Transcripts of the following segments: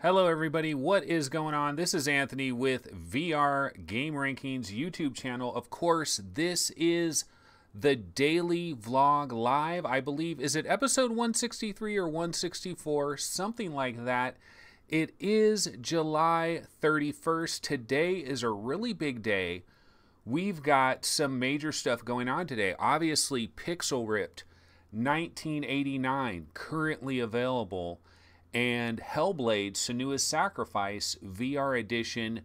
Hello everybody, what is going on? This is Anthony with VR Game Rankings YouTube channel. Of course, this is the daily vlog live. I believe, is it episode 163 or 164? Something like that. It is July 31st. Today is a really big day. We've got some major stuff going on today. Obviously, Pixel Ripped 1989 currently available, and Hellblade: Senua's Sacrifice VR Edition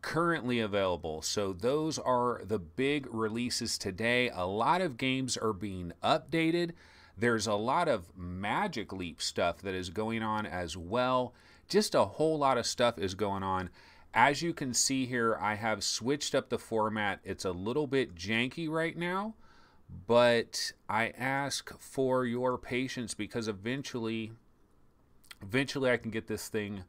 currently available. So those are the big releases today. A lot of games are being updated. There's a lot of Magic Leap stuff that is going on as well. Just a whole lot of stuff is going on. As you can see here, I have switched up the format. It's a little bit janky right now, but I ask for your patience because eventually I can get this thing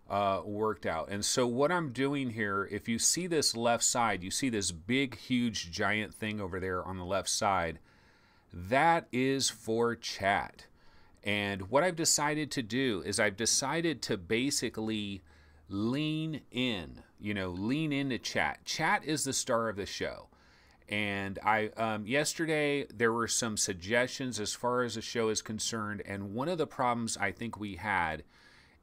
worked out. And so what I'm doing here, if you see this left side, you see this big, huge, giant thing over there on the left side. That is for chat. And what I've decided to do is I've decided to basically lean in, lean into chat. Chat is the star of the show. And yesterday there were some suggestions as far as the show is concerned, and one of the problems I think we had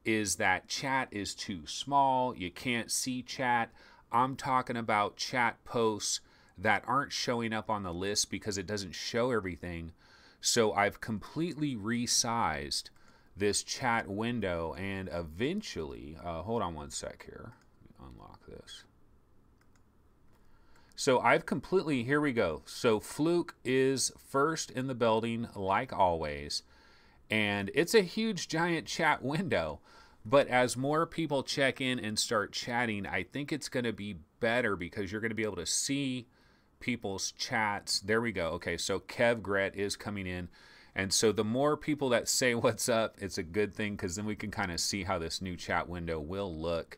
is that chat is too small. You can't see chat. I'm talking about chat posts that aren't showing up on the list because it doesn't show everything. So I've completely resized this chat window, and eventually, hold on one sec here, unlock this. So I've completely, here we go. So Fluke is first in the building, like always. And it's a huge, giant chat window. But as more people check in and start chatting, I think it's going to be better because you're going to be able to see people's chats. There we go. Okay, so Kev Gret is coming in. And so the more people that say what's up, it's a good thing because then we can kind of see how this new chat window will look.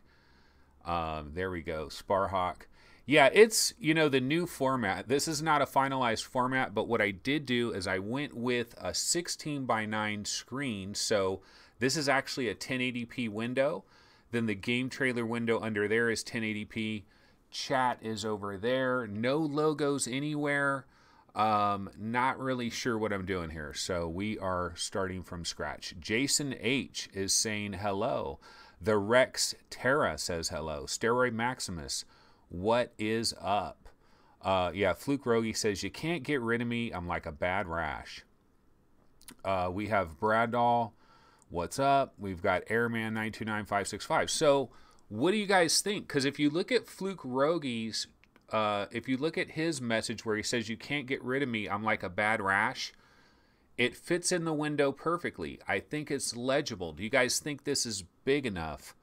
There we go. Sparhawk. Yeah, it's, the new format. This is not a finalized format, but what I did do is I went with a 16:9 screen. So this is actually a 1080p window. Then the game trailer window under there is 1080p. Chat is over there. No logos anywhere. Not really sure what I'm doing here. So we are starting from scratch. Jason H is saying hello. The Rex Terra says hello. Steroid Maximus, what is up? Yeah, Fluke Rogie says, you can't get rid of me. I'm like a bad rash. We have Braddoll, what's up? We've got Airman 929565. So what do you guys think? Because if you look at Fluke Rogie's, if you look at his message where he says, you can't get rid of me, I'm like a bad rash, it fits in the window perfectly. I think it's legible. Do you guys think this is big enough?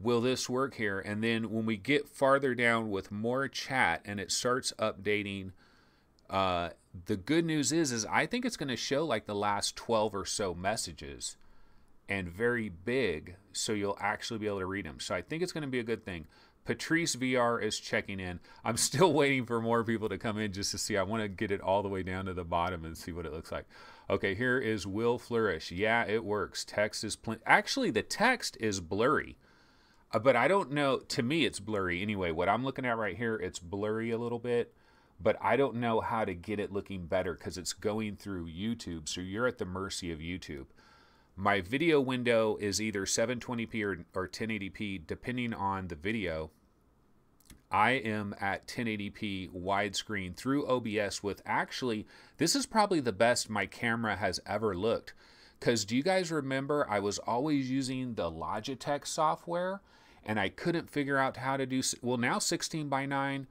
Will this work here? And then when we get farther down with more chat and it starts updating, the good news is I think it's going to show like the last 12 or so messages and very big, so you'll actually be able to read them. So I think it's going to be a good thing. Patrice VR is checking in. I'm still waiting for more people to come in just to see. I want to get it all the way down to the bottom and see what it looks like. Okay, here is Will Flourish. Yeah, it works. Text is actually, the text is blurry. But I don't know, to me it's blurry anyway. What I'm looking at right here, it's blurry a little bit, but I don't know how to get it looking better because it's going through YouTube, so you're at the mercy of YouTube. My video window is either 720p or 1080p, depending on the video. I am at 1080p widescreen through OBS with, actually, this is probably the best my camera has ever looked. Because do you guys remember I was always using the Logitech software and I couldn't figure out how to do, well, now 16:9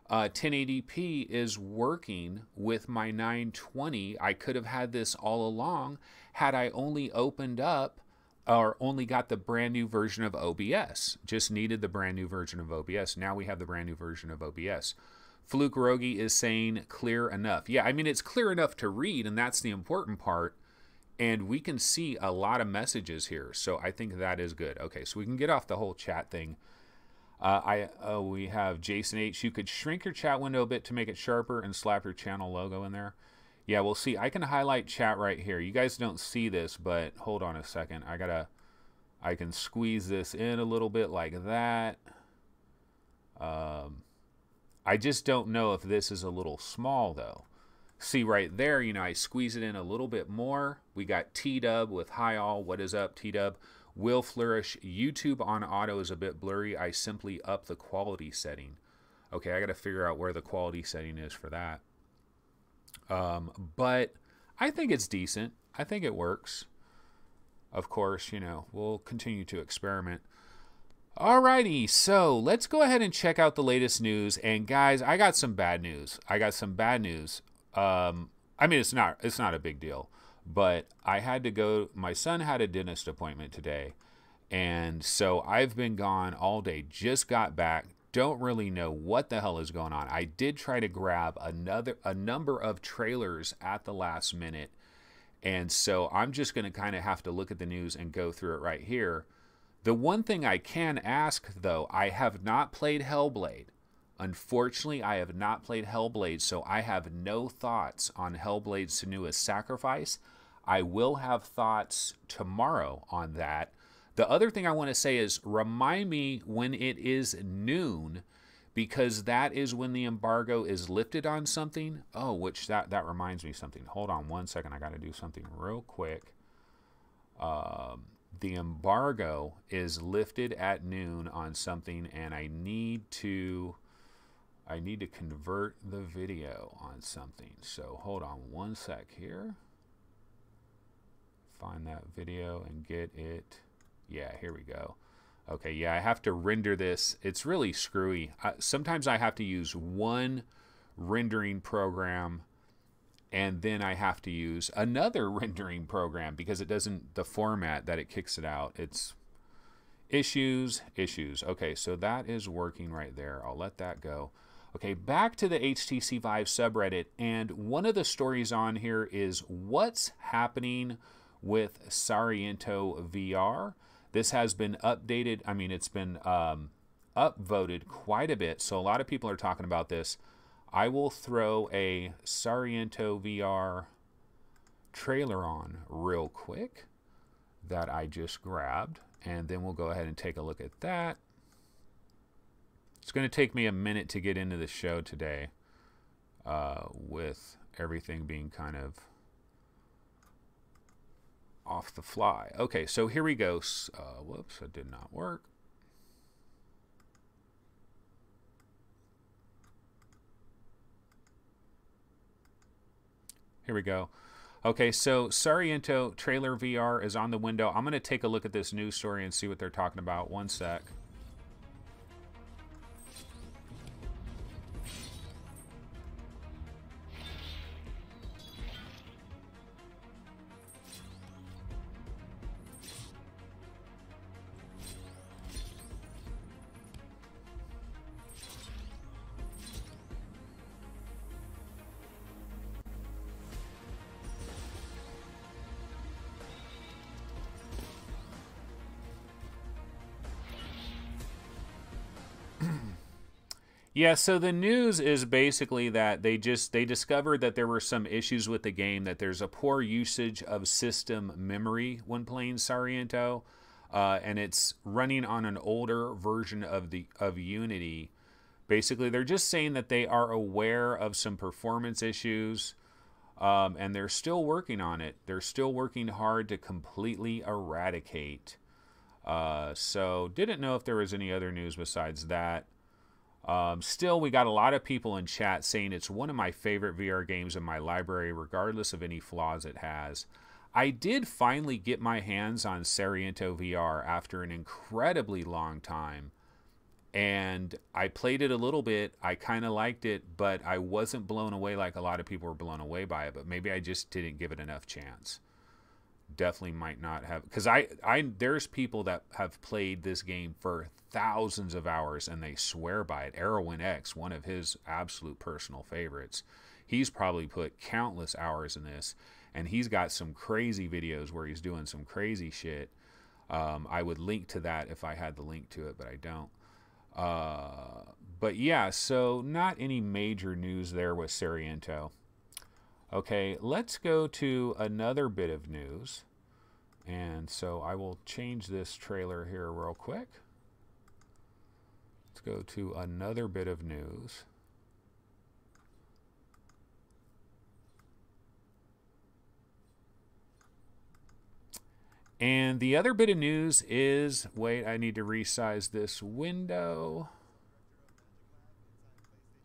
1080p is working with my 920. I could have had this all along had I only opened up or only got the brand new version of OBS. Just needed the brand new version of OBS. Now we have the brand new version of OBS. Fluke Rogie is saying clear enough. Yeah, I mean, it's clear enough to read, and that's the important part. And we can see a lot of messages here, so I think that is good. Okay, so we can get off the whole chat thing. We have Jason H. You could shrink your chat window a bit to make it sharper and slap your channel logo in there. Yeah, we'll see. I can highlight chat right here. You guys don't see this, but hold on a second. I I can squeeze this in a little bit like that. I just don't know if this is a little small though. See right there, you know, I squeeze it in a little bit more. We got T-Dub with Hi All. What is up, T-Dub? Will Flourish. YouTube on auto is a bit blurry. I simply up the quality setting. Okay, I got to figure out where the quality setting is for that. But I think it's decent. I think it works. Of course, you know, we'll continue to experiment. Alrighty, so let's go ahead and check out the latest news. And guys, I got some bad news. I mean, it's not a big deal, but I had to go. My son had a dentist appointment today, and so I've been gone all day. Just got back. Don't really know what the hell is going on. I did try to grab a number of trailers at the last minute, and so I'm just going to kind of have to look at the news and go through it right here. The one thing I can ask, though, I have not played Hellblade. Unfortunately, I have not played Hellblade, so I have no thoughts on Hellblade Senua's Sacrifice. I will have thoughts tomorrow on that. The other thing I want to say is remind me when it is noon, because that is when the embargo is lifted on something. Oh, which that reminds me of something. Hold on one second. I got to do something real quick. The embargo is lifted at noon on something, and I need to convert the video on something. So hold on one sec here. Find that video and get it. Yeah, here we go. Okay, yeah, I have to render this. It's really screwy. Sometimes I have to use one rendering program, and then I have to use another rendering program because it doesn't, the format that it kicks it out. It's issues. Okay, so that is working right there. I'll let that go. Okay, back to the HTC Vive subreddit, and one of the stories on here is what's happening with Sariento VR. This has been updated. I mean, it's been upvoted quite a bit, so a lot of people are talking about this. I will throw a Sariento VR trailer on real quick that I just grabbed, and then we'll go ahead and take a look at that. It's going to take me a minute to get into the show today with everything being kind of off the fly. Okay, so here we go. Whoops, that did not work. Here we go. Okay, so Sariento trailer VR is on the window. I'm going to take a look at this news story and see what they're talking about. One sec. Yeah, so the news is basically that they discovered that there were some issues with the game, that there's a poor usage of system memory when playing Sariento, and it's running on an older version of Unity. Basically, they're just saying that they are aware of some performance issues, and they're still working on it. They're still working hard to completely eradicate. So didn't know if there was any other news besides that. Still, we got a lot of people in chat saying it's one of my favorite VR games in my library, regardless of any flaws it has. I did finally get my hands on Sariento VR after an incredibly long time, and I played it a little bit. I kind of liked it, but I wasn't blown away like a lot of people were blown away by it, but maybe I just didn't give it enough chance. Definitely might not have, because there's people that have played this game for thousands of hours and they swear by it. Erwin X, one of his absolute personal favorites, he's probably put countless hours in this, and he's got some crazy videos where he's doing some crazy shit. I would link to that if I had the link to it, but I don't. But yeah, so not any major news there with Sariento. Okay, let's go to another bit of news and And so I will change this trailer here real quick. Let's go to another bit of news. And the other bit of news is, wait, I need to resize this window.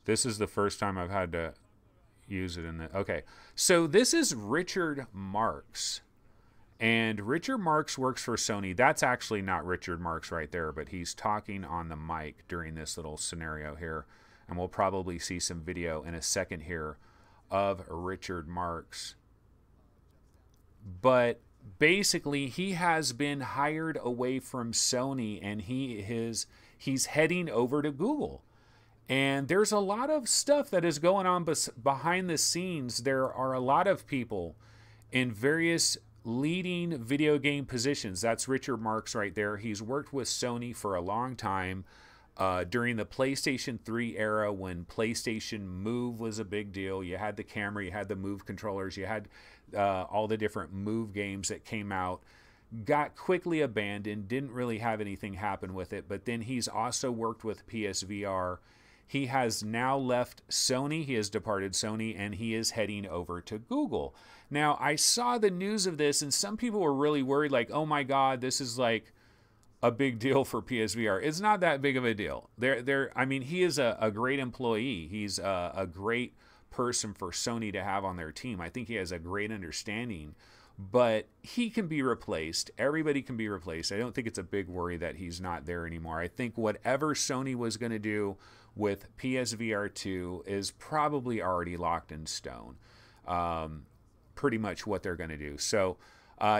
This is the first time I've had to use it in the, okay. So this is Richard Marks. And Richard Marks works for Sony. That's actually not Richard Marks right there, but he's talking on the mic during this little scenario here. And we'll probably see some video in a second here of Richard Marks. But basically, he has been hired away from Sony, and he's heading over to Google. And there's a lot of stuff that is going on behind the scenes. There are a lot of people in various leading video game positions. That's Richard Marks right there. He's worked with Sony for a long time. During the PlayStation 3 era, when PlayStation Move was a big deal, you had the camera, you had the Move controllers, you had all the different Move games that came out, got quickly abandoned, didn't really have anything happen with it. But then he's also worked with PSVR. He has now left Sony, he has departed Sony, and he is heading over to Google. Now, I saw the news of this, and some people were really worried, like, oh my God, this is like a big deal for PSVR. It's not that big of a deal. I mean, he is a great employee. He's a great person for Sony to have on their team. I think he has a great understanding, but he can be replaced. Everybody can be replaced. I don't think it's a big worry that he's not there anymore. I think whatever Sony was going to do with PSVR 2 is probably already locked in stone. Pretty much what they're going to do. So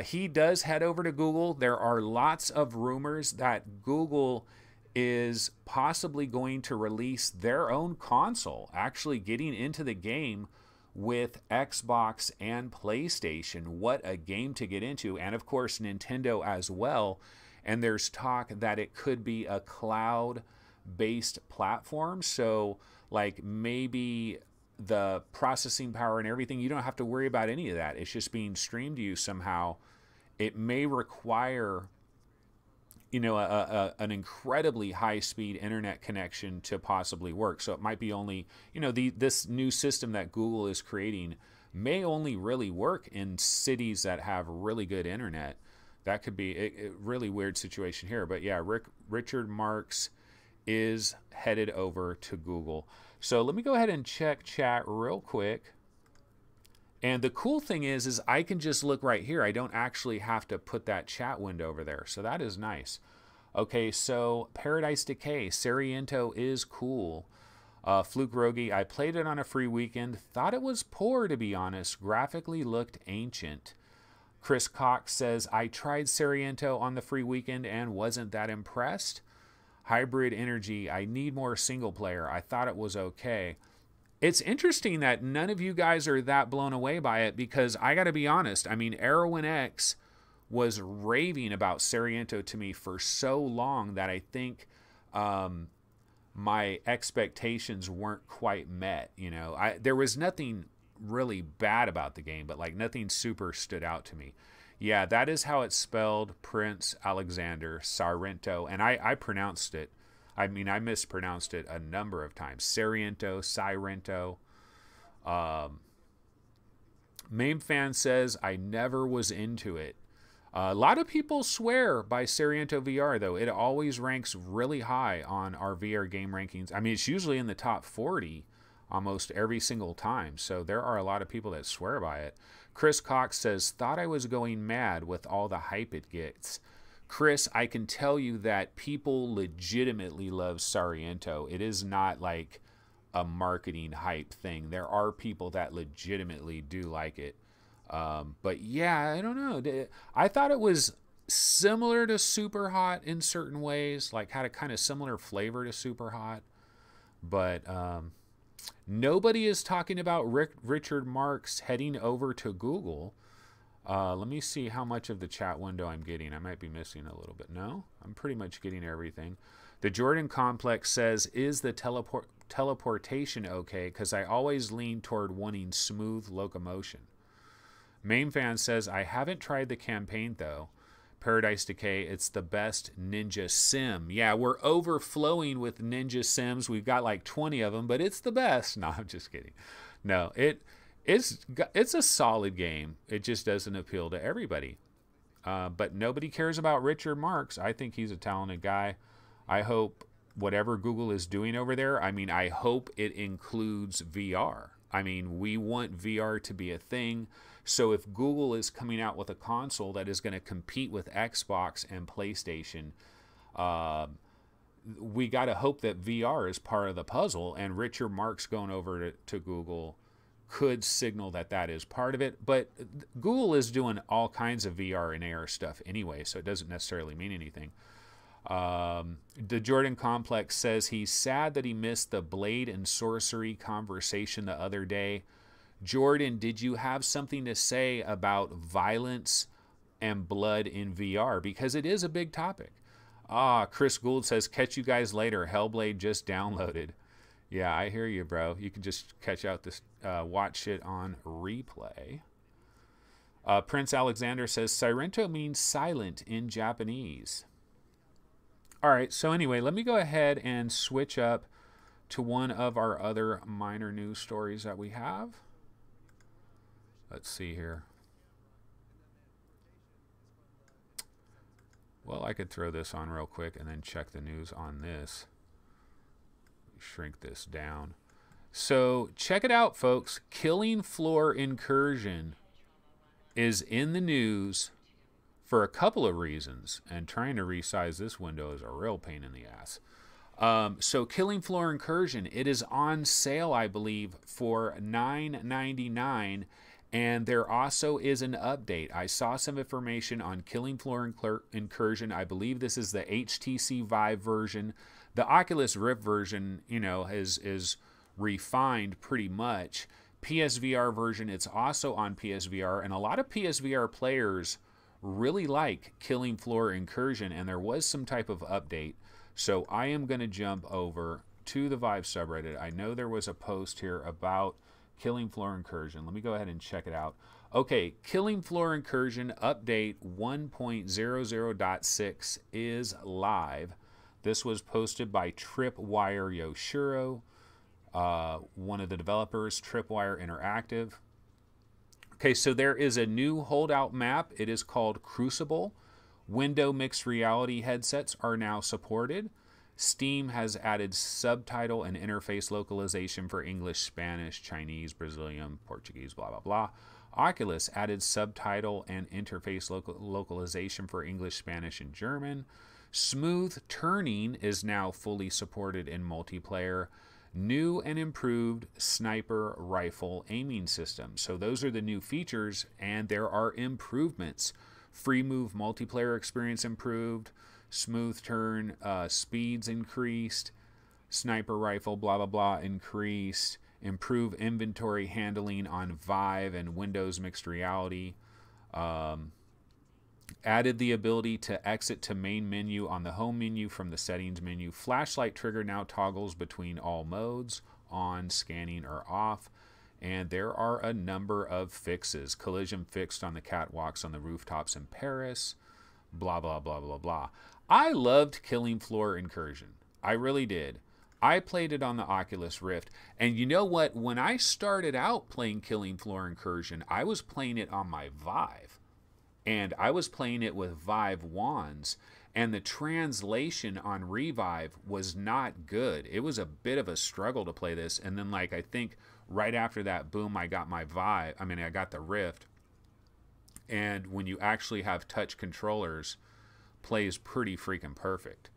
he does head over to Google. There are lots of rumors that Google is possibly going to release their own console, actually getting into the game with Xbox and PlayStation. What a game to get into. And of course, Nintendo as well. And there's talk that it could be a cloud-based platform. So like maybe the processing power and everything, you don't have to worry about any of that. It's just being streamed to you somehow. It may require, you know, an incredibly high-speed internet connection to possibly work. So it might be only, you know, this new system that Google is creating may only really work in cities that have really good internet. That could be a really weird situation here. But yeah, Richard Marks is headed over to Google. So let me go ahead and check chat real quick. And the cool thing is I can just look right here. I don't actually have to put that chat window over there. So that is nice. Okay, so Paradise Decay, Sariento is cool. Fluke Rogi, I played it on a free weekend. Thought it was poor, to be honest. Graphically looked ancient. Chris Cox says, I tried Sariento on the free weekend and wasn't that impressed. Hybrid Energy, I need more single player. I thought it was okay. It's interesting that none of you guys are that blown away by it, because I got to be honest. I mean, Erwin X was raving about Sariento to me for so long that I think my expectations weren't quite met. You know, there was nothing really bad about the game, but like nothing super stood out to me. Yeah, that is how it's spelled, Prince Alexander, Sarento. And I pronounced it. I mean, I mispronounced it a number of times. Sariento, Sirento. Mame Fan says, I never was into it. A lot of people swear by Sariento VR, though. It always ranks really high on our VR game rankings. I mean, it's usually in the top 40 almost every single time. So there are a lot of people that swear by it. Chris Cox says, thought I was going mad with all the hype it gets. Chris, I can tell you that people legitimately love Sariento. It is not like a marketing hype thing. There are people that legitimately do like it. But yeah, I don't know. I thought it was similar to Super Hot in certain ways, like had a kind of similar flavor to Super Hot. But nobody is talking about Richard Marks heading over to Google. Let me see how much of the chat window I'm getting. I might be missing a little bit. No, I'm pretty much getting everything. The Jordan Complex says, is the teleportation okay? Because I always lean toward wanting smooth locomotion. Main Fan says, I haven't tried the campaign though. Paradise Decay, it's the best ninja sim. Yeah, we're overflowing with ninja sims. We've got like 20 of them, but it's the best. No, I'm just kidding. No, it's a solid game. It just doesn't appeal to everybody. But nobody cares about Richard Marks. I think he's a talented guy. I hope whatever Google is doing over there, I mean, I hope it includes VR. I mean, we want VR to be a thing. So if Google is coming out with a console that is going to compete with Xbox and PlayStation, we got to hope that VR is part of the puzzle, and Richard Marks going over to Google could signal that that is part of it. But Google is doing all kinds of VR and AR stuff anyway, so it doesn't necessarily mean anything. The Jordan Complex says he's sad that he missed the Blade and Sorcery conversation the other day. Jordan, did you have something to say about violence and blood in VR? Because it is a big topic. Chris Gould says, catch you guys later. Hellblade just downloaded. Yeah, I hear you, bro. You can just catch out this, watch it on replay. Prince Alexander says, Sirento means silent in Japanese. All right, so anyway, let me go ahead and switch up to one of our other minor news stories that we have. Let's see here. Well, I could throw this on real quick and then check the news on this. Shrink this down. So check it out, folks. Killing Floor Incursion is in the news for a couple of reasons, and trying to resize this window is a real pain in the ass. So Killing Floor Incursion, it is on sale, I believe, for $9.99. And there also is an update. I saw some information on Killing Floor Incursion. I believe this is the HTC Vive version. The Oculus Rift version, you know, is refined pretty much. PSVR version, it's also on PSVR. And a lot of PSVR players really like Killing Floor Incursion. And there was some type of update. So I am going to jump over to the Vive subreddit. I know there was a post here about Killing Floor Incursion. Let me go ahead and check it out. Okay, Killing Floor Incursion update 1.00.6 is live. This was posted by Tripwire Yoshiro, one of the developers, Tripwire Interactive. Okay, so there is a new holdout map. It is called Crucible. Window mixed reality headsets are now supported. Steam has added subtitle and interface localization for English, Spanish, Chinese, Brazilian, Portuguese, blah, blah, blah. Oculus added subtitle and interface localization for English, Spanish, and German. Smooth turning is now fully supported in multiplayer. New and improved sniper rifle aiming system. So those are the new features, and there are improvements. Free move multiplayer experience improved. Smooth turn speeds increased. Sniper rifle blah blah blah increased. Improve inventory handling on Vive and Windows mixed reality. Added the ability to exit to main menu on the home menu from the settings menu. Flashlight trigger now toggles between all modes, on, scanning, or off. And there are a number of fixes. Collision fixed on the catwalks on the rooftops in Paris. Blah, blah, blah, blah, blah. I loved Killing Floor Incursion. I really did. I played it on the Oculus Rift. And you know what? When I started out playing Killing Floor Incursion, I was playing it on my Vive. And I was playing it with Vive wands. And the translation on Revive was not good. It was a bit of a struggle to play this. And then, like, I think right after that, boom, I got my Vive. I mean, I got the Rift. And when you actually have touch controllers, plays pretty freaking perfect.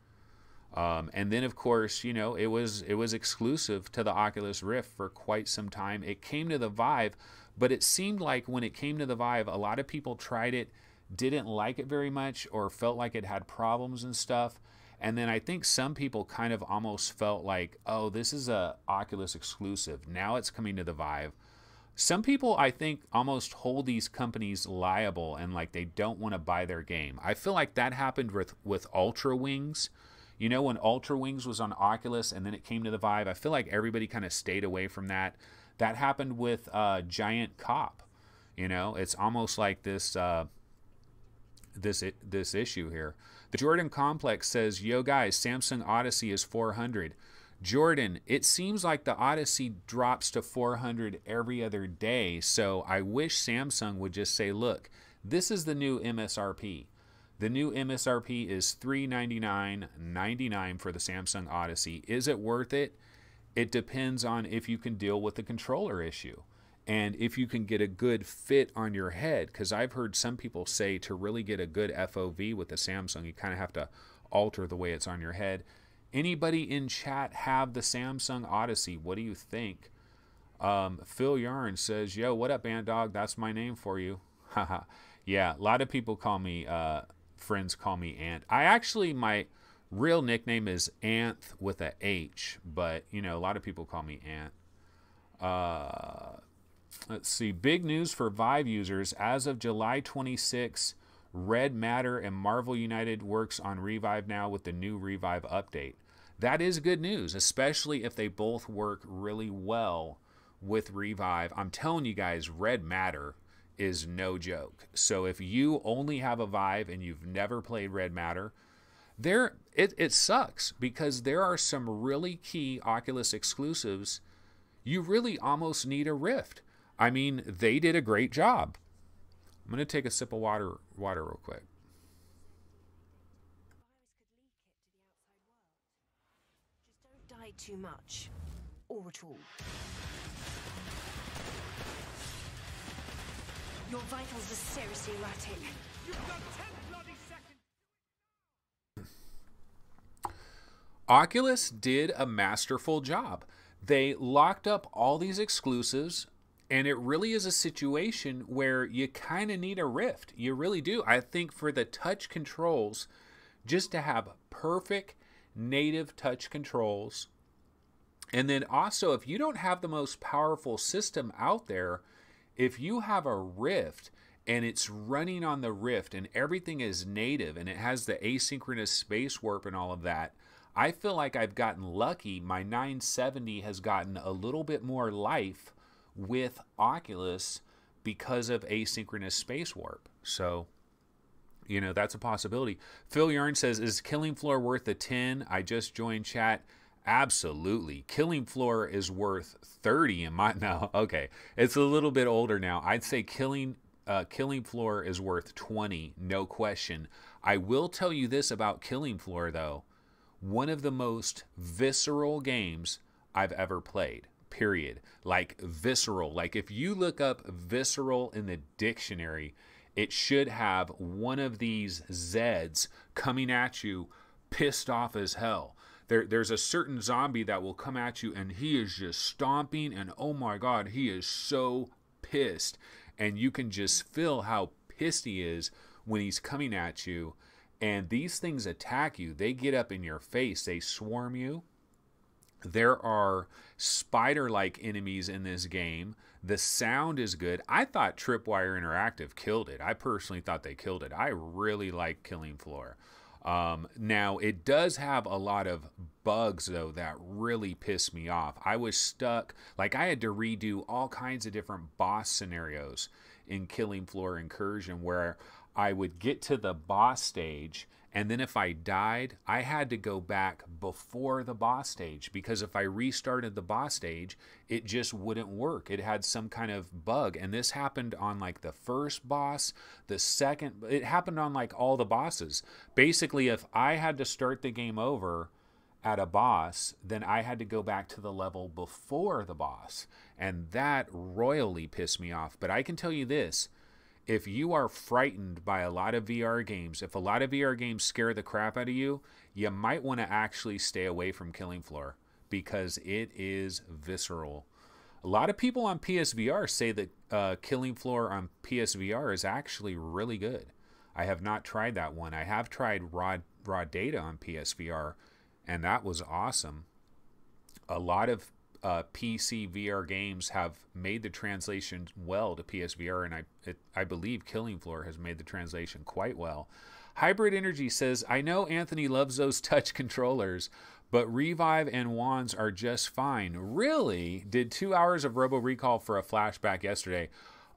And then, of course, you know, it was exclusive to the Oculus Rift for quite some time. It came to the Vive, but it seemed like when it came to the Vive, a lot of people tried it, didn't like it very much, or felt like it had problems and stuff. And then I think some people kind of almost felt like, oh, this is a Oculus exclusive. Now it's coming to the Vive. Some people, I think, almost hold these companies liable and like they don't want to buy their game. I feel like that happened with Ultra Wings. You know, when Ultra Wings was on Oculus and then it came to the Vive, I feel like everybody kind of stayed away from that. That happened with Giant Cop. You know, it's almost like this this issue here. The Jordan Complex says, "Yo guys, Samsung Odyssey is 400." Jordan, it seems like the Odyssey drops to 400 every other day, so I wish Samsung would just say, look, this is the new MSRP. The new MSRP is $399.99 for the Samsung Odyssey. Is it worth it? It depends on if you can deal with the controller issue and if you can get a good fit on your head, because I've heard some people say to really get a good FOV with the Samsung, you kind of have to alter the way it's on your head. Anybody in chat have the Samsung Odyssey? What do you think? Phil Yarn says, yo, what up, Ant Dog? That's my name for you. Haha. Yeah, a lot of people call me, friends call me Ant. My real nickname is Anth with a H, but, you know, a lot of people call me Ant. Let's see. Big news for Vive users. As of July 26, Red Matter and Marvel United works on Revive now with the new Revive update. That is good news, especially if they both work really well with Revive. I'm telling you guys, Red Matter is no joke. So if you only have a Vive and you've never played Red Matter, it sucks, because there are some really key Oculus exclusives. You really almost need a Rift. I mean, they did a great job. I'm going to take a sip of water real quick. Just don't die too much, or at all. Your vitals are seriously erratic. You've got 10 bloody seconds. Oculus did a masterful job. They locked up all these exclusives, and it really is a situation where you kind of need a Rift. You really do. I think for the touch controls, just to have perfect native touch controls, and then also if you don't have the most powerful system out there, if you have a Rift and it's running on the Rift and everything is native and it has the asynchronous space warp and all of that, I feel like I've gotten lucky. My 970 has gotten a little bit more life with Oculus because of asynchronous space warp. So, you know, that's a possibility. Phil Yarn says, is Killing Floor worth the 10? I just joined chat. Absolutely. Killing Floor is worth 30 in my, no, okay. It's a little bit older now. I'd say Killing Floor is worth 20, no question. I will tell you this about Killing Floor though. One of the most visceral games I've ever played. Period. Like visceral. Like if you look up visceral in the dictionary, it should have one of these Zeds coming at you pissed off as hell. There's a certain zombie that will come at you and he is just stomping and oh my god, he is so pissed. And you can just feel how pissed he is when he's coming at you. And these things attack you. They get up in your face. They swarm you. There are spider-like enemies in this game. The sound is good. I thought Tripwire Interactive killed it. I personally thought they killed it. I really like Killing Floor. Now, it does have a lot of bugs, though, that really piss me off. I was stuck. Like, I had to redo all kinds of different boss scenarios in Killing Floor Incursion where I would get to the boss stage, and then if I died, I had to go back before the boss stage, because if I restarted the boss stage, it just wouldn't work. It had some kind of bug, and this happened on like the first boss, the second, it happened on like all the bosses. Basically, if I had to start the game over at a boss, then I had to go back to the level before the boss, and that royally pissed me off. But I can tell you this, if you are frightened by a lot of VR games, if a lot of VR games scare the crap out of you, you might want to actually stay away from Killing Floor because it is visceral. A lot of people on PSVR say that Killing Floor on PSVR is actually really good. I have not tried that one. I have tried raw data on PSVR, and that was awesome. A lot of PC VR games have made the translation well to PSVR, and I believe Killing Floor has made the translation quite well. Hybrid Energy says, I know Anthony loves those touch controllers, but Revive and wands are just fine. Really? Did 2 hours of Robo Recall for a flashback yesterday.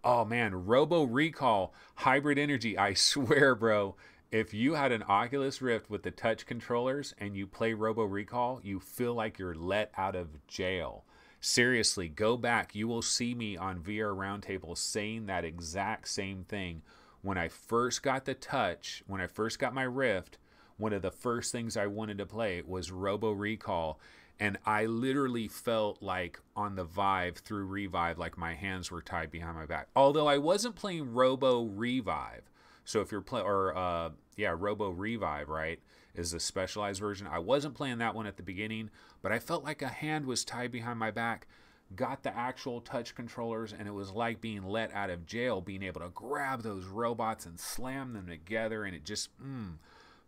Oh man, Robo Recall, Hybrid Energy. I swear, bro, if you had an Oculus Rift with the touch controllers and you play Robo Recall, you feel like you're let out of jail. Seriously, go back. You will see me on VR Roundtable saying that exact same thing. When I first got the touch, when I first got my Rift, one of the first things I wanted to play was Robo Recall. And I literally felt like on the Vive through Revive, like my hands were tied behind my back. Although I wasn't playing Robo Revive. So if you're playing, or Robo Revive, right, is the specialized version. I wasn't playing that one at the beginning, but I felt like a hand was tied behind my back. Got the actual touch controllers, and it was like being let out of jail, being able to grab those robots and slam them together, and it just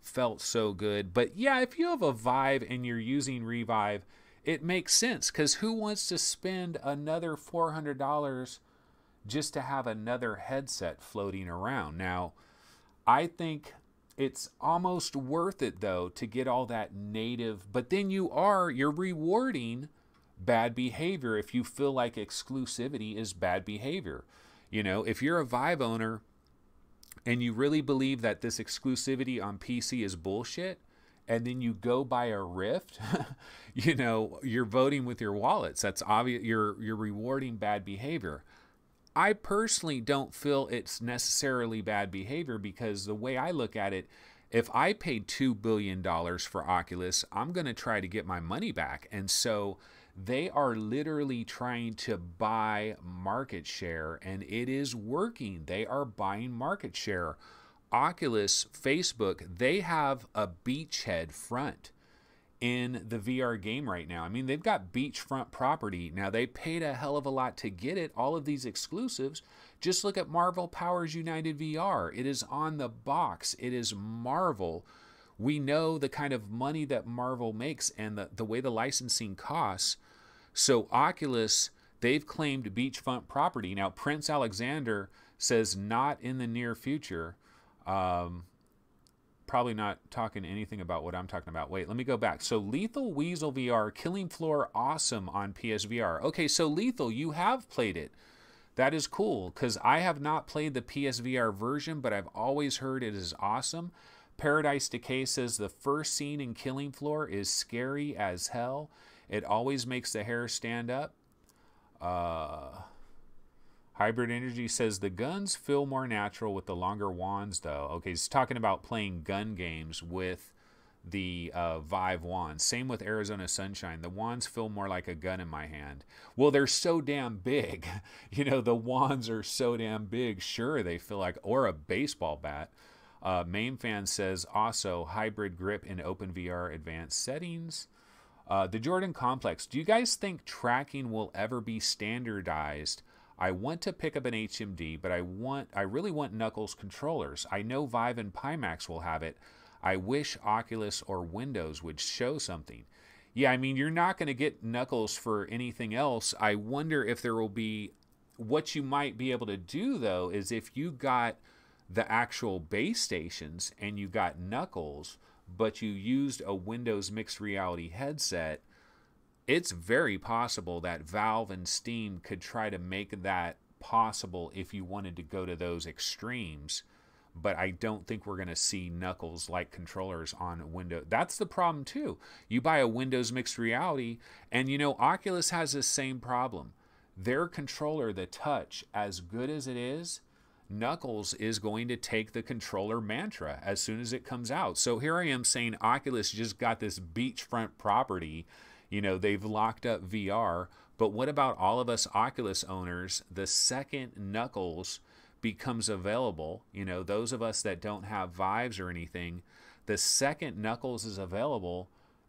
felt so good. But yeah, if you have a Vive and you're using Revive, it makes sense, because who wants to spend another $400 just to have another headset floating around? Now, I think it's almost worth it though to get all that native, but then you're rewarding bad behavior if you feel like exclusivity is bad behavior. You know, if you're a Vive owner and you really believe that this exclusivity on PC is bullshit, and then you go buy a Rift, you know, you're voting with your wallets. That's obvious. You're rewarding bad behavior. I personally don't feel it's necessarily bad behavior, because the way I look at it, if I paid $2 billion for Oculus, I'm going to try to get my money back. And so they are literally trying to buy market share, and it is working. They are buying market share. Oculus, Facebook, they have a beachhead front in the VR game right now. I mean, they've got beachfront property. Now, they paid a hell of a lot to get it, all of these exclusives. Just look at Marvel Powers United VR. It is on the box. It is Marvel. We know the kind of money that Marvel makes and the way the licensing costs. So Oculus, they've claimed beachfront property. Now, Prince Alexander says not in the near future. Probably not talking anything about what I'm talking about. Wait, let me go back. So Lethal Weasel VR, Killing Floor, awesome on PSVR. Okay, so Lethal, you have played it. That is cool, because I have not played the PSVR version, but I've always heard it is awesome. Paradise Decay says the first scene in Killing Floor is scary as hell. It always makes the hair stand up. Hybrid Energy says the guns feel more natural with the longer wands, though. Okay, he's talking about playing gun games with the Vive wands. Same with Arizona Sunshine. The wands feel more like a gun in my hand. Well, they're so damn big. You know, the wands are so damn big. Sure, they feel like, or a baseball bat. Main Fan says also hybrid grip in OpenVR advanced settings. The Jordan Complex. Do you guys think tracking will ever be standardized? I want to pick up an HMD, but I really want Knuckles controllers. I know Vive and Pimax will have it. I wish Oculus or Windows would show something. Yeah, I mean, you're not going to get Knuckles for anything else. I wonder if there will be... What you might be able to do, though, is if you got the actual base stations and you got Knuckles, but you used a Windows mixed reality headset, it's very possible that Valve and Steam could try to make that possible if you wanted to go to those extremes. But I don't think we're going to see Knuckles-like controllers on Windows. That's the problem, too. You buy a Windows mixed reality, and, you know, Oculus has the same problem. Their controller, the Touch, as good as it is, Knuckles is going to take the controller mantra as soon as it comes out. So here I am saying Oculus just got this beachfront property. You know, they've locked up VR. But what about all of us Oculus owners? The second Knuckles becomes available, you know, those of us that don't have Vives or anything, the second Knuckles is available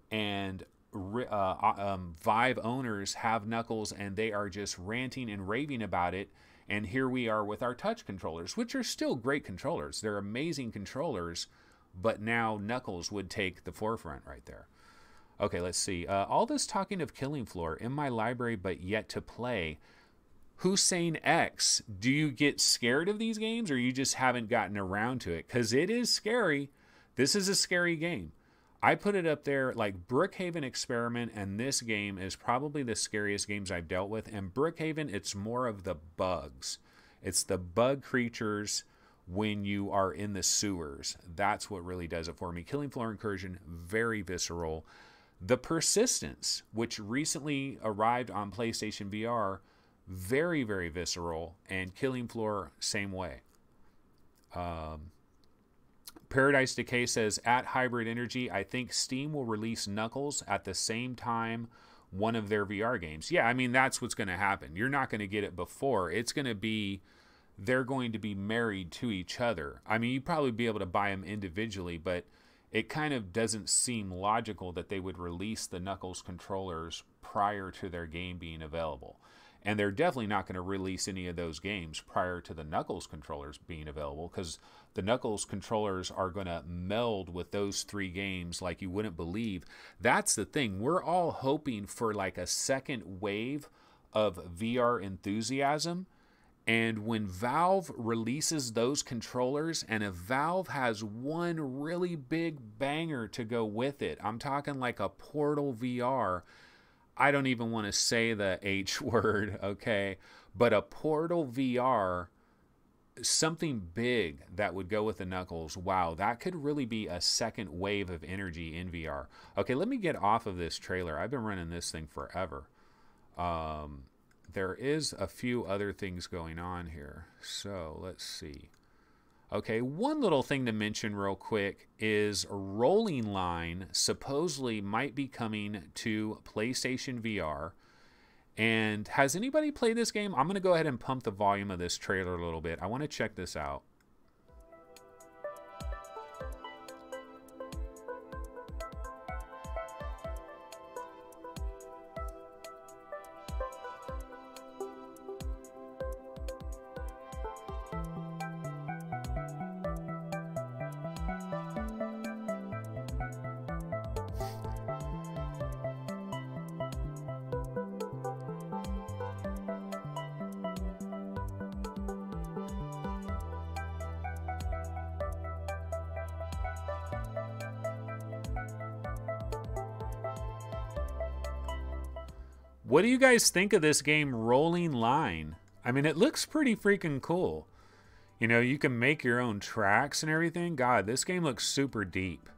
and Vive owners have Knuckles and they are just ranting and raving about it. And here we are with our touch controllers, which are still great controllers. They're amazing controllers, but now Knuckles would take the forefront right there. Okay, let's see. All this talking of Killing Floor in my library, but yet to play. Hussein X, do you get scared of these games, or you just haven't gotten around to it? Because it is scary. This is a scary game. I put it up there like Brookhaven Experiment, and this game is probably the scariest games I've dealt with. And Brookhaven, it's more of the bugs. It's the bug creatures when you are in the sewers. That's what really does it for me. Killing Floor Incursion, very visceral. The Persistence, which recently arrived on PlayStation VR, very, very visceral. And Killing Floor, same way. Paradise Decay says, at Hybrid Energy, I think Steam will release Knuckles at the same time one of their VR games. Yeah, I mean, that's what's going to happen. You're not going to get it before. It's going to be, they're going to be married to each other. I mean, you'd probably be able to buy them individually, but it kind of doesn't seem logical that they would release the Knuckles controllers prior to their game being available. And they're definitely not going to release any of those games prior to the Knuckles controllers being available, because the Knuckles controllers are going to meld with those 3 games like you wouldn't believe. That's the thing. We're all hoping for like a second wave of VR enthusiasm. And when Valve releases those controllers, and if Valve has one really big banger to go with it, I'm talking like a Portal VR. I don't even want to say the H word, okay? But a Portal VR, something big that would go with the Knuckles. Wow, that could really be a second wave of energy in VR. Okay, let me get off of this trailer. I've been running this thing forever. There is a few other things going on here. So let's see. Okay, one little thing to mention real quick is Rolling Line supposedly might be coming to PlayStation VR. And has anybody played this game? I'm going to go ahead and pump the volume of this trailer a little bit. I want to check this out. What do you guys think of this game, Rolling Line? I mean, it looks pretty freaking cool. You know, you can make your own tracks and everything. God, this game looks super deep.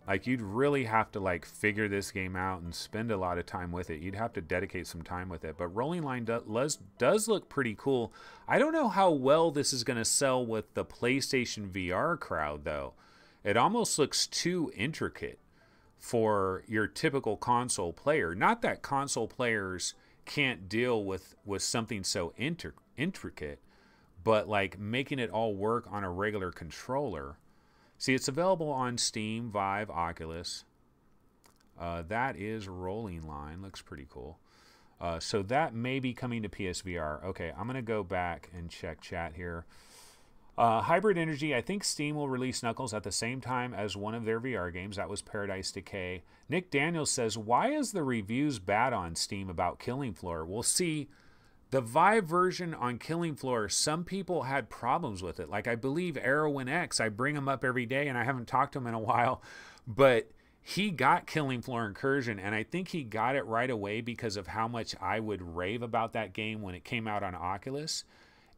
Like, you'd really have to, like, figure this game out and spend a lot of time with it. You'd have to dedicate some time with it. But Rolling Line does look pretty cool. I don't know how well this is going to sell with the PlayStation VR crowd, though. It almost looks too intricate for your typical console player. Not that console players can't deal with something so intricate, but like making it all work on a regular controller. See, it's available on Steam, Vive, Oculus. That is Rolling Line. Looks pretty cool. So that may be coming to PSVR. Okay, I'm going to go back and check chat here. Hybrid Energy, I think Steam will release Knuckles at the same time as one of their VR games. That was Paradise Decay. Nick Daniels says, why is the reviews bad on Steam about Killing Floor? Well, see, the Vive version on Killing Floor, some people had problems with it. Like, I believe Arrowin X, I bring him up every day, and I haven't talked to him in a while, but he got Killing Floor Incursion, and I think he got it right away because of how much I would rave about that game when it came out on Oculus.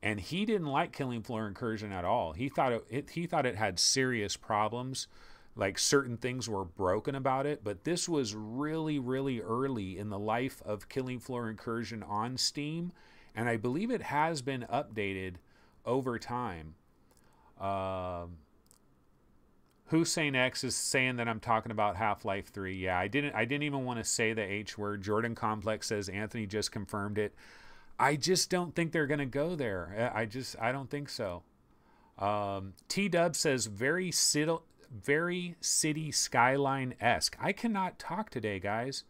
And he didn't like Killing Floor Incursion at all. He thought it had serious problems, like certain things were broken about it. But this was really, really early in the life of Killing Floor Incursion on Steam, and I believe it has been updated over time. Hussein X is saying that I'm talking about Half-Life 3. Yeah, I didn't even want to say the H word. Jordan Complex says Anthony just confirmed it. I just don't think they're going to go there. I don't think so. T-Dub says very city skyline-esque. I cannot talk today, guys.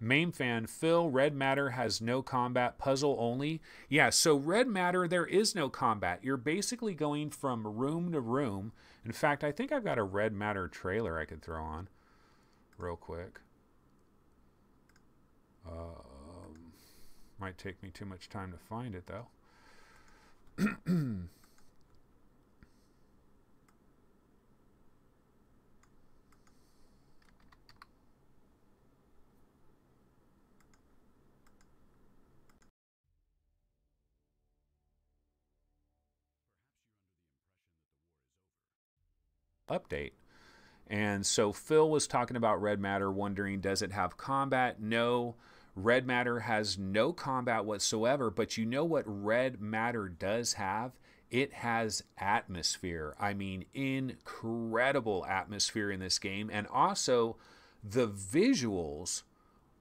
Main fan, Phil, Red Matter has no combat, puzzle only. Yeah, so Red Matter, there is no combat. You're basically going from room to room. In fact, I think I've got a Red Matter trailer I could throw on real quick. Might take me too much time to find it, though. update. And so Phil was talking about Red Matter, wondering, does it have combat? No, Red Matter has no combat whatsoever, but you know what Red Matter does have? It has atmosphere. I mean, incredible atmosphere in this game. And also, the visuals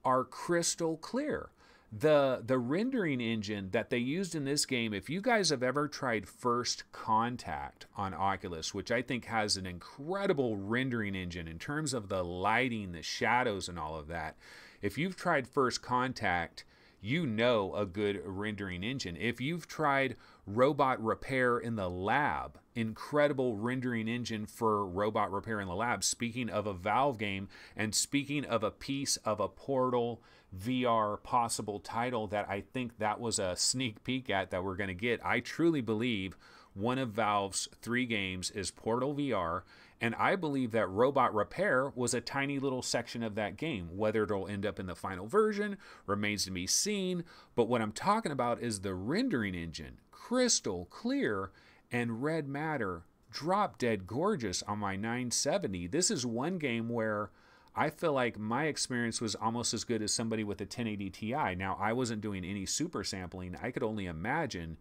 are crystal clear. The rendering engine that they used in this game, if you guys have ever tried First Contact on Oculus, which I think has an incredible rendering engine in terms of the lighting, the shadows, and all of that, if you've tried First Contact, you know a good rendering engine. If you've tried Robot Repair in the Lab, incredible rendering engine for Robot Repair in the Lab. Speaking of a Valve game, and speaking of a piece of a Portal VR possible title that I think that was a sneak peek at that we're going to get. I truly believe one of Valve's 3 games is Portal VR, and I believe that Robot Repair was a tiny little section of that game. Whether it'll end up in the final version remains to be seen, but what I'm talking about is the rendering engine. Crystal clear, and Red Matter drop dead gorgeous on my 970. This is one game where I feel like my experience was almost as good as somebody with a 1080 Ti. Now, I wasn't doing any super sampling. I could only imagine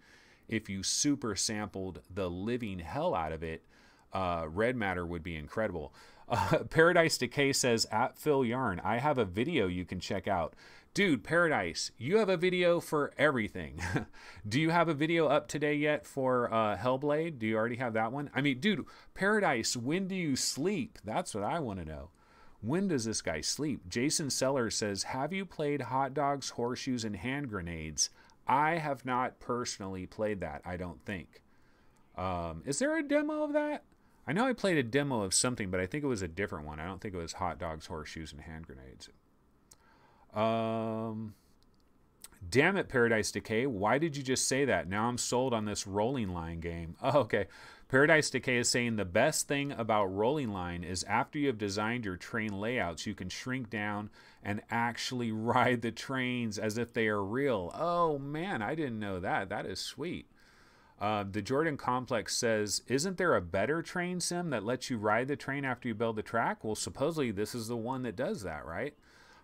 if you super sampled the living hell out of it, Red Matter would be incredible. Paradise Decay says, at Phil Yarn, I have a video you can check out. Dude, Paradise, you have a video for everything. Do you have a video up today yet for Hellblade? Do you already have that one? I mean, dude, Paradise, when do you sleep? That's what I want to know. When does this guy sleep? Jason Sellers says, have you played Hot Dogs, Horseshoes, and Hand Grenades? I have not personally played that, I don't think. Is there a demo of that? I know I played a demo of something, but I think it was a different one. I don't think it was Hot Dogs, Horseshoes, and Hand Grenades. Damn it, Paradise Decay. Why did you just say that? Now I'm sold on this Rolling Line game. Oh, okay. Paradise Decay is saying the best thing about Rolling Line is after you have designed your train layouts, you can shrink down and actually ride the trains as if they are real. Oh, man, I didn't know that. That is sweet. The Jordan Complex says, isn't there a better train sim that lets you ride the train after you build the track? Well, supposedly this is the one that does that, right?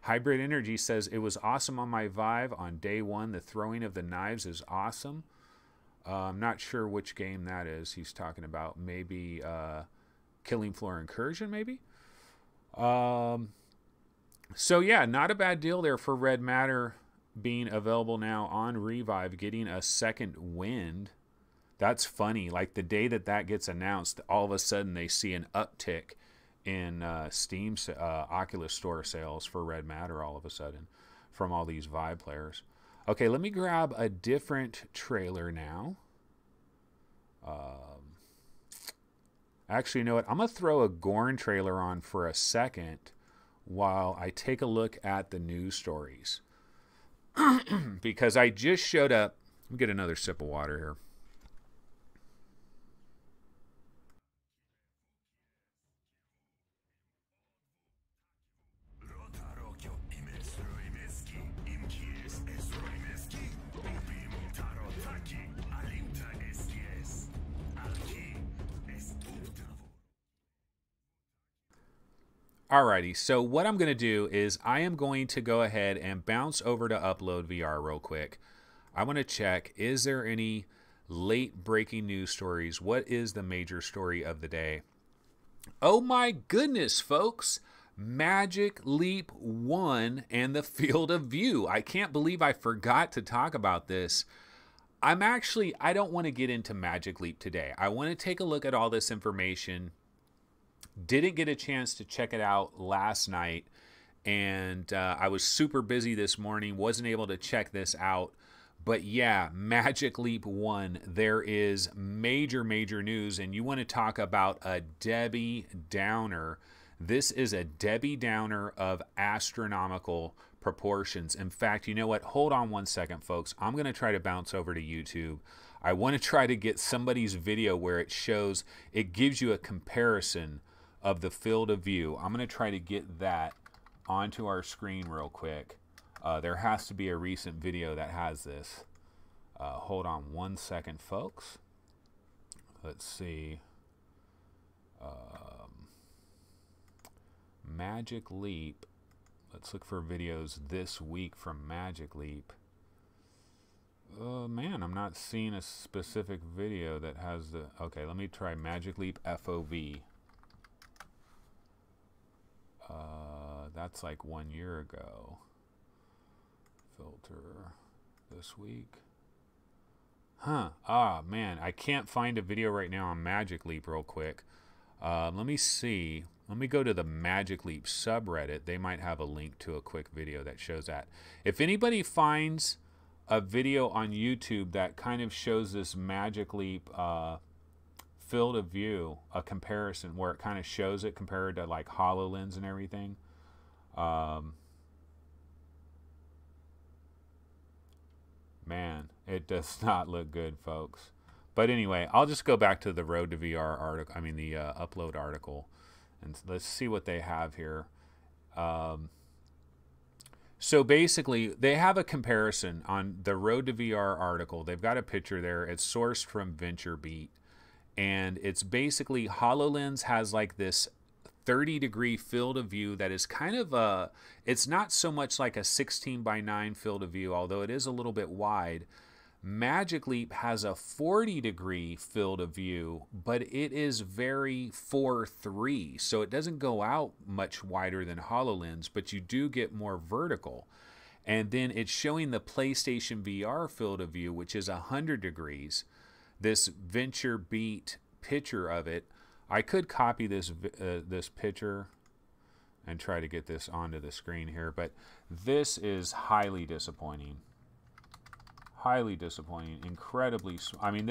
Hybrid Energy says, it was awesome on my Vive on day 1. The throwing of the knives is awesome. I'm not sure which game that is he's talking about. Maybe Killing Floor Incursion, maybe? So, yeah, not a bad deal there for Red Matter being available now on Revive, getting a second wind. That's funny. Like, the day that that gets announced, all of a sudden they see an uptick in Steam Oculus Store sales for Red Matter all of a sudden from all these Vive players. Okay, let me grab a different trailer now. Actually, you know what? I'm going to throw a Gorn trailer on for a second while I take a look at the news stories. Because I just showed up. Let me get another sip of water here. Alrighty, so what I'm going to do is I am going to go ahead and bounce over to Upload VR real quick. I want to check, is there any late breaking news stories? What is the major story of the day? Oh my goodness, folks. Magic Leap 1 and the Field of View. I can't believe I forgot to talk about this. I don't want to get into Magic Leap today. I want to take a look at all this information. Didn't get a chance to check it out last night, and I was super busy this morning, wasn't able to check this out. But yeah, Magic Leap 1, there is major news, and you want to talk about a Debbie Downer. This is a Debbie Downer of astronomical proportions. In fact, you know what? Hold on one second, folks. I'm going to try to bounce over to YouTube. I want to try to get somebody's video where it shows, it gives you a comparison of the field of view. I'm going to try to get that onto our screen real quick. There has to be a recent video that has this. Hold on one second, folks. Let's see. Magic Leap. Let's look for videos this week from Magic Leap. Oh man, I'm not seeing a specific video that has the... Okay, let me try Magic Leap FOV. That's like 1 year ago. Filter this week. Huh. Ah, man, I can't find a video right now on Magic Leap real quick. Let me see. Let me go to the Magic Leap subreddit. They might have a link to a quick video that shows that. If anybody finds a video on YouTube that kind of shows this Magic Leap field of view, a comparison where it kind of shows it compared to like HoloLens and everything. Man, it does not look good, folks. But anyway, I'll just go back to the Road to VR article, the upload article, and let's see what they have here. So basically, they have a comparison on the Road to VR article. They've got a picture there. It's sourced from VentureBeat. And it's basically HoloLens has like this 30-degree field of view that is kind of a... It's not so much like a 16:9 field of view, although it is a little bit wide. Magic Leap has a 40-degree field of view, but it is very 4:3, so it doesn't go out much wider than HoloLens, but you do get more vertical. And then it's showing the PlayStation VR field of view, which is 100 degrees. This VentureBeat picture of it, I could copy this this picture and try to get this onto the screen here, but this is highly disappointing. Highly disappointing. Incredibly... I mean,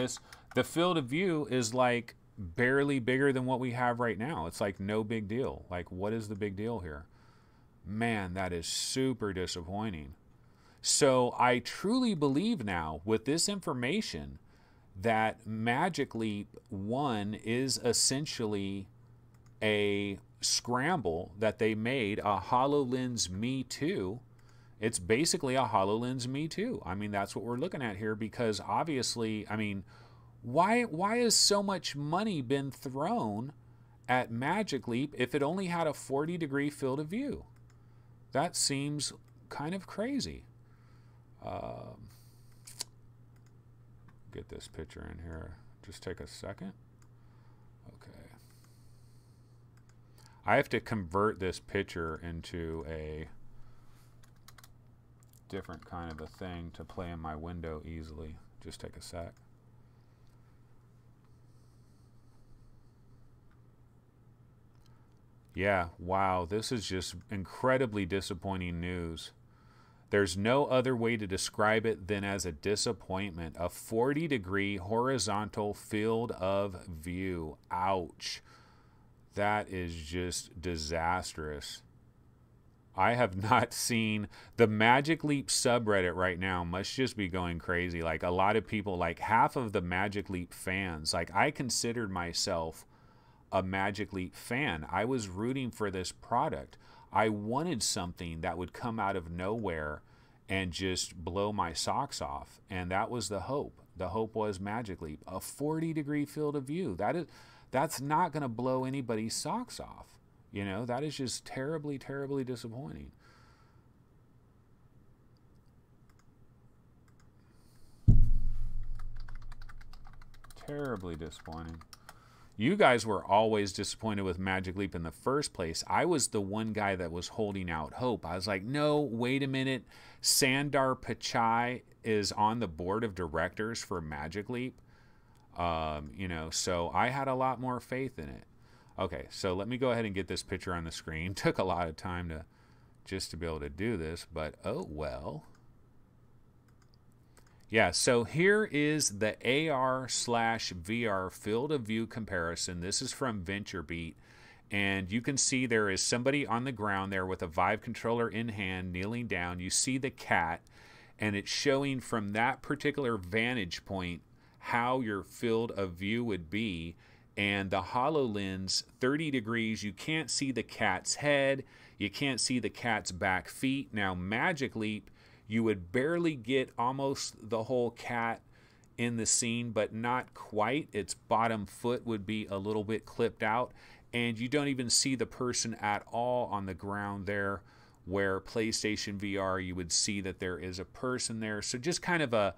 the field of view is like barely bigger than what we have right now. It's like no big deal. Like, what is the big deal here? Man, that is super disappointing. So I truly believe now with this information that Magic Leap 1 is essentially a scramble that they made, a HoloLens Me Too. It's basically a HoloLens Me Too. I mean, that's what we're looking at here, because obviously, I mean, why has so much money been thrown at Magic Leap if it only had a 40-degree field of view? That seems kind of crazy. Get this picture in here. Just take a second. Okay. I have to convert this picture into a different kind of a thing to play in my window easily. Just take a sec. Yeah, wow, this is just incredibly disappointing news. There's no other way to describe it than as a disappointment. A 40-degree horizontal field of view. Ouch. That is just disastrous. I have not seen... The Magic Leap subreddit right now must just be going crazy. Like, a lot of people, like half of the Magic Leap fans, like I considered myself a Magic Leap fan. I was rooting for this product. I wanted something that would come out of nowhere and just blow my socks off. And that was the hope. The hope was Magic Leap. A 40-degree field of view. That's not going to blow anybody's socks off. You know, that is just terribly, terribly disappointing. Terribly disappointing. You guys were always disappointed with Magic Leap in the first place. I was the one guy that was holding out hope. I was like, no, wait a minute. Sundar Pichai is on the board of directors for Magic Leap. You know, so I had a lot more faith in it. Okay, so let me go ahead and get this picture on the screen. Took a lot of time to be able to do this, but oh well. Yeah, so here is the AR/VR field of view comparison. This is from VentureBeat, and you can see there is somebody on the ground there with a Vive controller in hand, kneeling down. You see the cat, and it's showing from that particular vantage point how your field of view would be. And the HoloLens, 30 degrees, you can't see the cat's head, you can't see the cat's back feet. Now, Magic Leap, you would barely get almost the whole cat in the scene, but not quite. Its bottom foot would be a little bit clipped out. and you don't even see the person at all on the ground there, where PlayStation VR, you would see that there is a person there. So just kind of a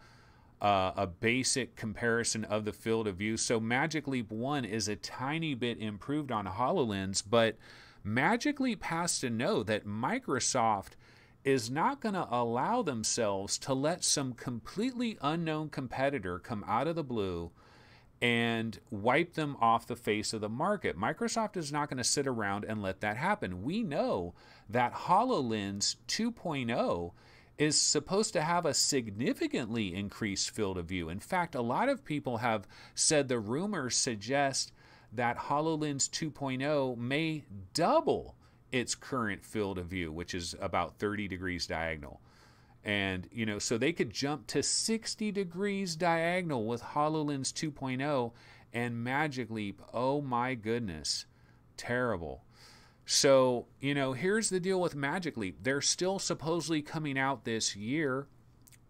basic comparison of the field of view. So Magic Leap 1 is a tiny bit improved on HoloLens, but Magic Leap has to know that Microsoft is not going to allow themselves to let some completely unknown competitor come out of the blue and wipe them off the face of the market. Microsoft is not going to sit around and let that happen. We know that HoloLens 2.0 is supposed to have a significantly increased field of view. In fact, a lot of people have said the rumors suggest that HoloLens 2.0 may double its current field of view, which is about 30 degrees diagonal. And, you know, so they could jump to 60 degrees diagonal with HoloLens 2.0 and Magic Leap. Oh my goodness. Terrible. So, you know, here's the deal with Magic Leap. They're still supposedly coming out this year.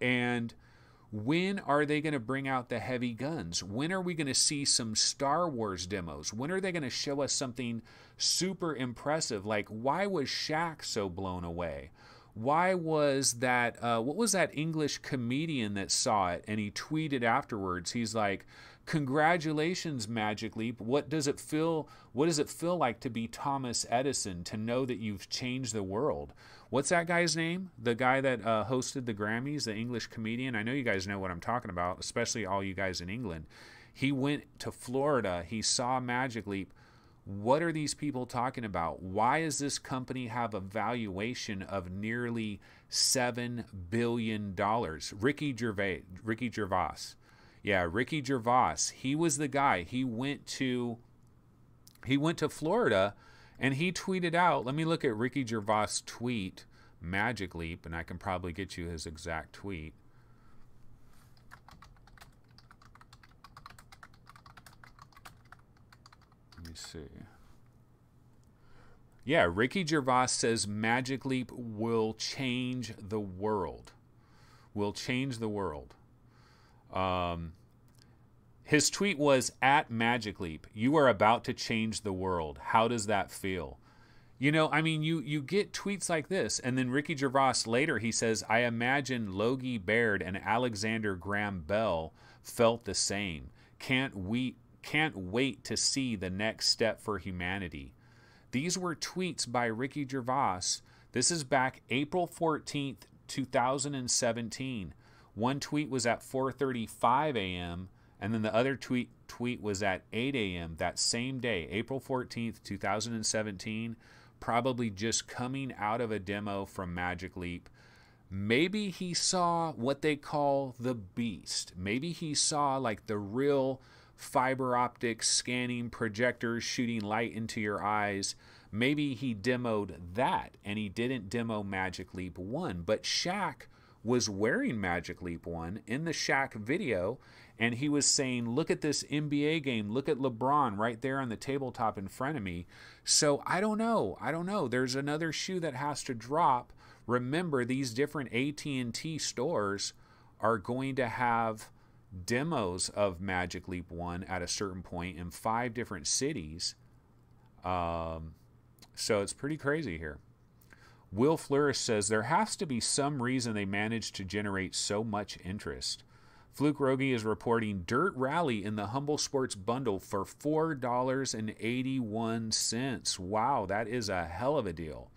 And when are they going to bring out the heavy guns? When are we going to see some Star Wars demos? When are they going to show us something super impressive? Like, why was Shaq so blown away? Why was that, what was that English comedian that saw it and he tweeted afterwards? He's like, congratulations, Magic Leap. What does it feel like to be Thomas Edison, to know that you've changed the world? What's that guy's name? The guy that hosted the Grammys, the English comedian. I know you guys know what I'm talking about, especially all you guys in England. He went to Florida. He saw Magic Leap. What are these people talking about? Why does this company have a valuation of nearly $7 billion? Ricky Gervais. Yeah, Ricky Gervais. He was the guy. He went to Florida and he tweeted out, let me look at Ricky Gervais' tweet, Magic Leap, and I can probably get you his exact tweet. Let me see. Yeah, Ricky Gervais says Magic Leap will change the world. Will change the world. His tweet was, at Magic Leap, you are about to change the world. How does that feel? You know, I mean, you get tweets like this, and then Ricky Gervais later, he says, I imagine Logie Baird and Alexander Graham Bell felt the same. Can't wait to see the next step for humanity. These were tweets by Ricky Gervais. This is back April 14th, 2017. One tweet was at 4:35 a.m., and then the other tweet was at 8 a.m. that same day, April 14th, 2017, probably just coming out of a demo from Magic Leap. Maybe he saw what they call the beast. Maybe he saw like the real fiber optic scanning projectors shooting light into your eyes. Maybe he demoed that, and he didn't demo Magic Leap 1. But Shaq was wearing Magic Leap 1 in the Shaq video, and he was saying, look at this NBA game, look at LeBron right there on the tabletop in front of me. So I don't know. There's another shoe that has to drop. Remember, these different AT&T stores are going to have demos of Magic Leap 1 at a certain point in 5 different cities. So it's pretty crazy here. Will Flourish says, there has to be some reason they managed to generate so much interest. Fluke Rogi is reporting Dirt Rally in the Humble Sports Bundle for $4.81. Wow, that is a hell of a deal.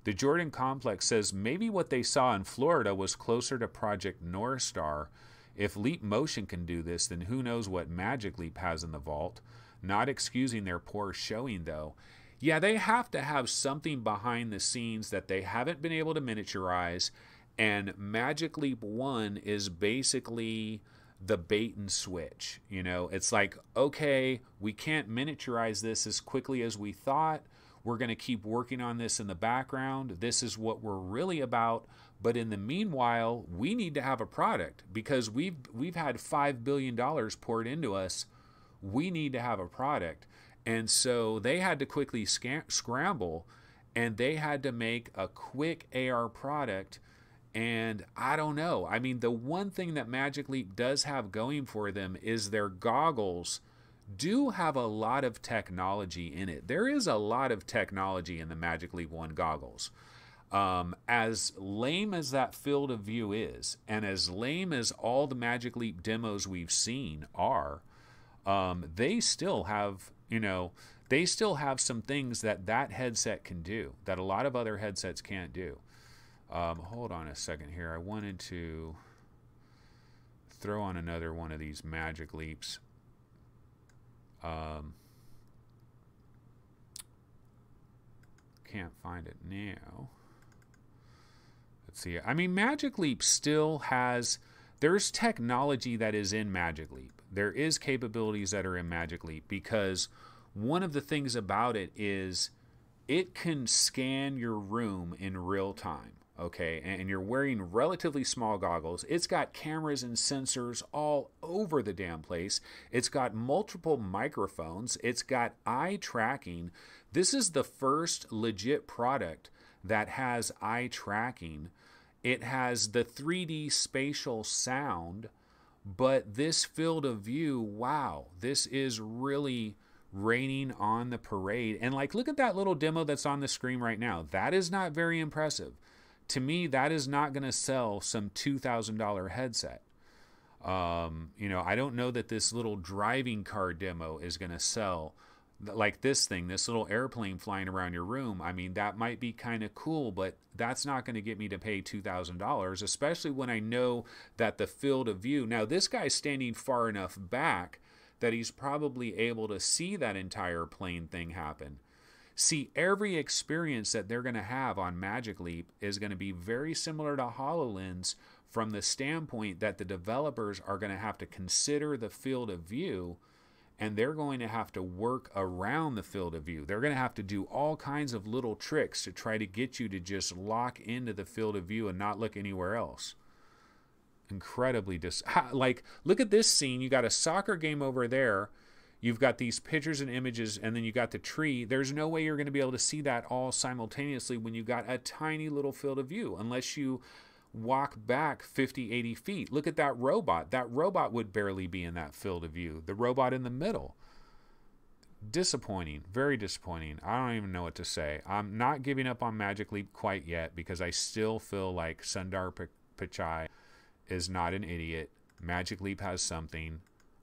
The Jordan Complex says maybe what they saw in Florida was closer to Project North Star. If Leap Motion can do this, then who knows what Magic Leap has in the vault. Not excusing their poor showing, though. Yeah, they have to have something behind the scenes that they haven't been able to miniaturize, and Magic Leap 1 is basically the bait and switch. You know, it's like, okay, we can't miniaturize this as quickly as we thought. We're going to keep working on this in the background. This is what we're really about. But in the meanwhile, we need to have a product because we've had $5 billion poured into us. We need to have a product. And so they had to quickly scramble, and they had to make a quick AR product. And I don't know. I mean, the one thing that Magic Leap does have going for them is their goggles do have a lot of technology in it. There is a lot of technology in the Magic Leap 1 goggles. As lame as that field of view is, and as lame as all the Magic Leap demos we've seen are, they still have, they still have some things that that headset can do that a lot of other headsets can't do. Hold on a second here. I wanted to throw on another one of these Magic Leaps. Can't find it now. Let's see. I mean, Magic Leap still has, there's technology that is in Magic Leap. There is capabilities that are in Magic Leap, because one of the things about it is it can scan your room in real time. Okay, and you're wearing relatively small goggles. It's got cameras and sensors all over the damn place. It's got multiple microphones. It's got eye tracking. This is the first legit product that has eye tracking. It has the 3D spatial sound, but this field of view, wow, this is really raining on the parade. And like, look at that little demo that's on the screen right now. That is not very impressive. To me, that is not going to sell some $2,000 headset. I don't know that this little driving car demo is going to sell like this thing, this little airplane flying around your room. I mean, that might be kind of cool, but that's not going to get me to pay $2,000, especially when I know that the field of view. Now, this guy's standing far enough back that he's probably able to see that entire plane thing happen. See, every experience that they're going to have on Magic Leap is going to be very similar to HoloLens from the standpoint that the developers are going to have to consider the field of view, and they're going to have to work around the field of view. They're going to have to do all kinds of little tricks to try to get you to just lock into the field of view and not look anywhere else. Incredibly like, look at this scene. You got a soccer game over there. You've got these pictures and images, and then you got the tree. There's no way you're going to be able to see that all simultaneously when you got a tiny little field of view, unless you walk back 50, 80 feet. Look at that robot. That robot would barely be in that field of view. The robot in the middle. Disappointing. Very disappointing. I don't even know what to say. I'm not giving up on Magic Leap quite yet, because I still feel like Sundar Pichai is not an idiot. Magic Leap has something.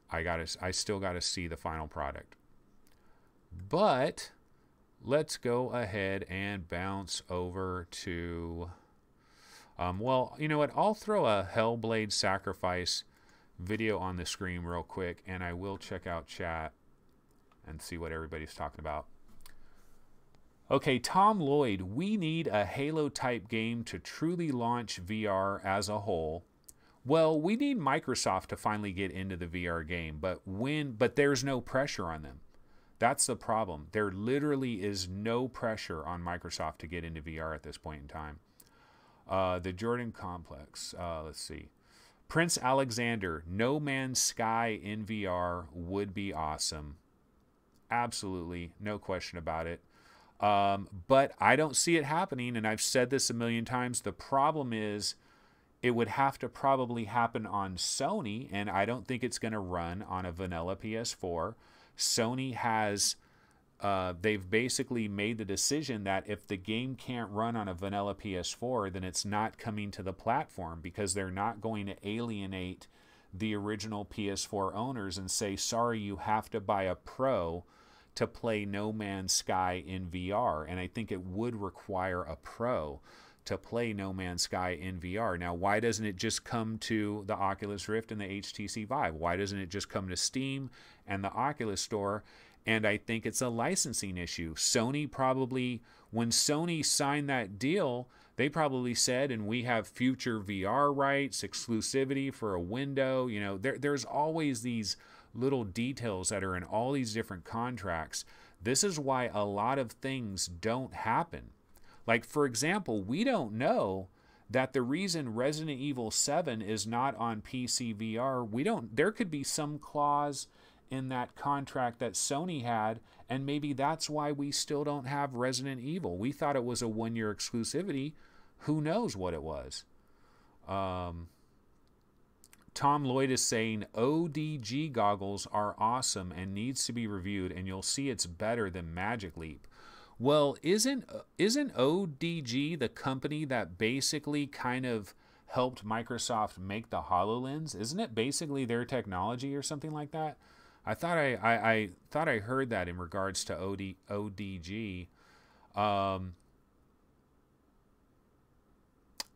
I still gotta see the final product. But let's go ahead and bounce over to well, you know what, I'll throw a Hellblade Sacrifice video on the screen real quick, and I will check out chat and see what everybody's talking about. Okay, Tom Lloyd, we need a Halo type game to truly launch VR as a whole. Well, we need Microsoft to finally get into the VR game, but there's no pressure on them. That's the problem. There literally is no pressure on Microsoft to get into VR at this point in time. The Jordan Complex, let's see. Prince Alexander, No Man's Sky in VR would be awesome. Absolutely, no question about it. But I don't see it happening, and I've said this a million times. The problem is, it would have to probably happen on Sony, and I don't think it's going to run on a vanilla PS4. Sony has, they've basically made the decision that if the game can't run on a vanilla PS4, then it's not coming to the platform, because they're not going to alienate the original PS4 owners and say, sorry, you have to buy a Pro to play No Man's Sky in VR. And I think it would require a Pro to play No Man's Sky in VR. Now, why doesn't it just come to the Oculus Rift and the HTC Vive? Why doesn't it just come to Steam and the Oculus Store? And I think it's a licensing issue. Sony probably, when Sony signed that deal, they probably said, and we have future VR rights, exclusivity for a window. You know, there's always these little details that are in all these different contracts. This is why a lot of things don't happen. Like, for example, we don't know that the reason Resident Evil 7 is not on PC VR, there could be some clause in that contract that Sony had, and maybe that's why we still don't have Resident Evil. We thought it was a one-year exclusivity. Who knows what it was? Tom Lloyd is saying ODG goggles are awesome and needs to be reviewed, and you'll see it's better than Magic Leap. Well, isn't ODG the company that basically kind of helped Microsoft make the HoloLens? Isn't it basically their technology or something like that? I thought I thought I heard that in regards to ODG.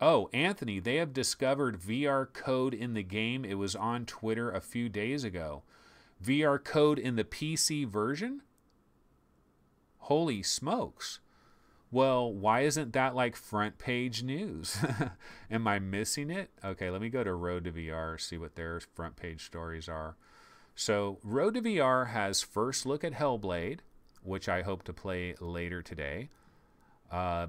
Oh, Anthony, they have discovered VR code in the game. It was on Twitter a few days ago. VR code in the PC version? Holy smokes. Well, why isn't that like front page news? Am I missing it? Okay, let me go to Road to VR, see what their front page stories are. So, Road to VR has first look at Hellblade, which I hope to play later today.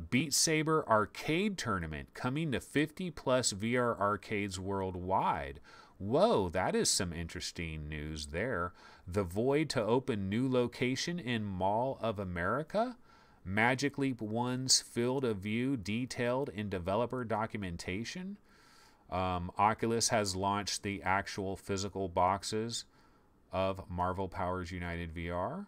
Beat Saber Arcade Tournament coming to 50 plus VR arcades worldwide. Whoa, that is some interesting news there. The Void to open new location in Mall of America. Magic Leap 1's field of view detailed in developer documentation. Oculus has launched the actual physical boxes of Marvel Powers United VR.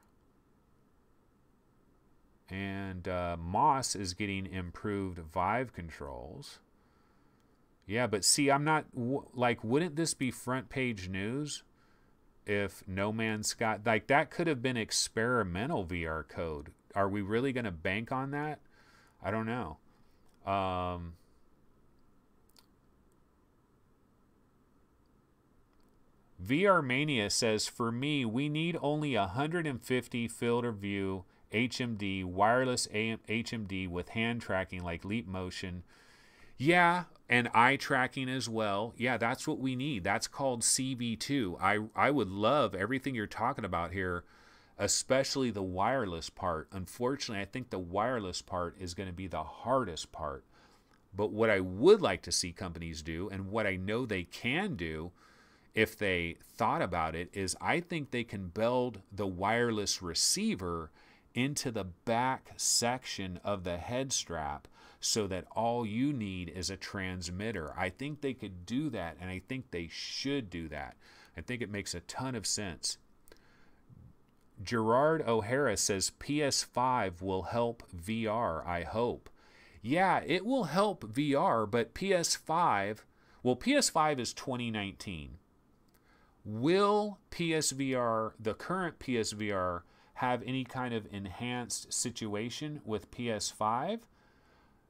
And Moss is getting improved Vive controls. Yeah, but see, I'm not, like, wouldn't this be front page news if No Man's Sky, like, that could have been experimental VR code. Are we really going to bank on that? I don't know. VR Mania says, for me, we need only 150 field of view HMD, wireless HMD with hand tracking like Leap Motion. Yeah, and eye tracking as well. Yeah, that's what we need. That's called CV2. I would love everything you're talking about here, especially the wireless part. Unfortunately, I think the wireless part is going to be the hardest part. But what I would like to see companies do, and what I know they can do if they thought about it, is I think they can build the wireless receiver into the back section of the head strap so that all you need is a transmitter. I think they could do that, and I think they should do that. I think it makes a ton of sense. Gerard O'Hara says PS5 will help VR, I hope. Yeah, it will help VR, but PS5, well, PS5 is 2019. Will PSVR, the current PSVR, have any kind of enhanced situation with PS5?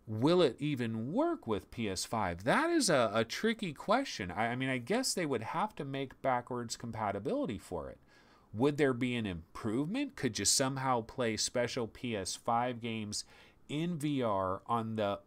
Will it even work with PS5? That is a tricky question. I mean, I guess they would have to make backwards compatibility for it. Would there be an improvement? Could you somehow play special PS5 games in VR on the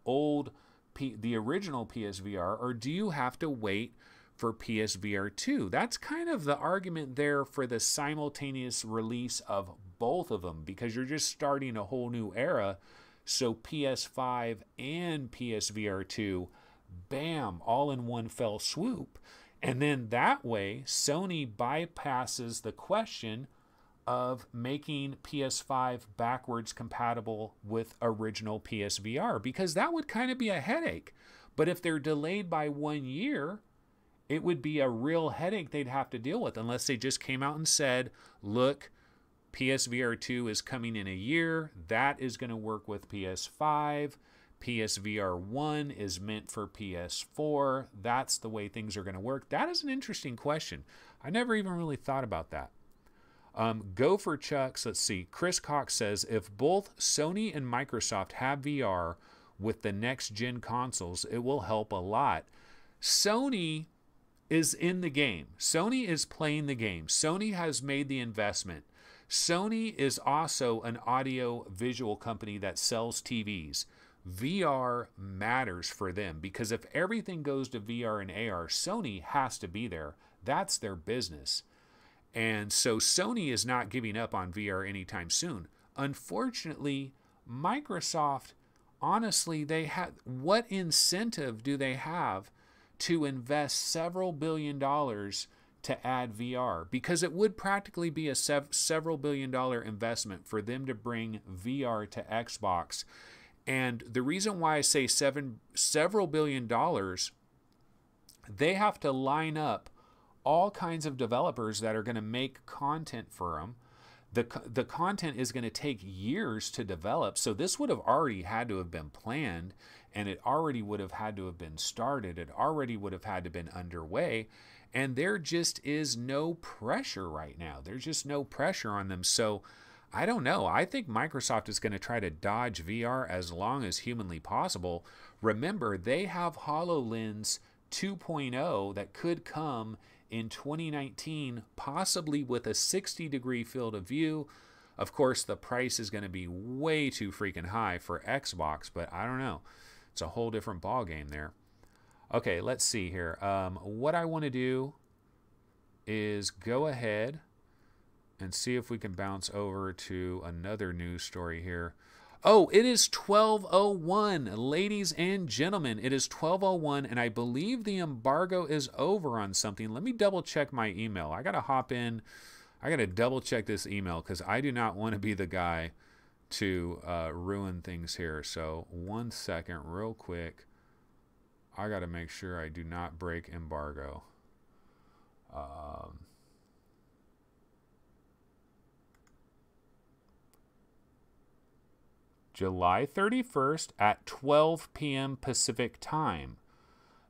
the original PSVR, or do you have to wait for PSVR 2? That's kind of the argument there for the simultaneous release of both of them, because you're just starting a whole new era. So PS5 and PSVR 2, bam, all in one fell swoop. And then that way, Sony bypasses the question of making PS5 backwards compatible with original PSVR, because that would kind of be a headache. But if they're delayed by 1 year, it would be a real headache they'd have to deal with, unless they just came out and said, look, PSVR 2 is coming in a year. That is going to work with PS5. PSVR 1 is meant for PS4. That's the way things are going to work. That is an interesting question. I never even really thought about that. Gopher Chucks, let's see. Chris Cox says, if both Sony and Microsoft have VR with the next gen consoles, it will help a lot. Sony is in the game. Sony is playing the game. Sony has made the investment. Sony is also an audio visual company that sells TVs. VR matters for them, because if everything goes to VR and AR, Sony has to be there. That's their business. And so Sony is not giving up on VR anytime soon. Unfortunately, Microsoft, honestly, what incentive do they have to invest several $billion to add VR? Because it would practically be a several $billion investment for them to bring VR to Xbox. And the reason why I say several $billion, they have to line up all kinds of developers that are going to make content for them. The content is going to take years to develop, so this would have already had to have been planned, and it already would have had to have been started. It already would have had to have been underway, and there just is no pressure right now. There's just no pressure on them. So I don't know. I think Microsoft is going to try to dodge VR as long as humanly possible. Remember, they have HoloLens 2.0 that could come in 2019, possibly with a 60-degree field of view. Of course, the price is going to be way too freaking high for Xbox, but I don't know. It's a whole different ball game there. Okay, let's see here. What I want to do is go ahead and see if we can bounce over to another news story here. Oh, it is 12:01, ladies and gentlemen. It is 12:01, and I believe the embargo is over on something. Let me double check my email. I got to hop in. I got to double check this email because I do not want to be the guy to ruin things here. So 1 second, real quick. I got to make sure I do not break embargo. July 31st at 12 p.m. Pacific time.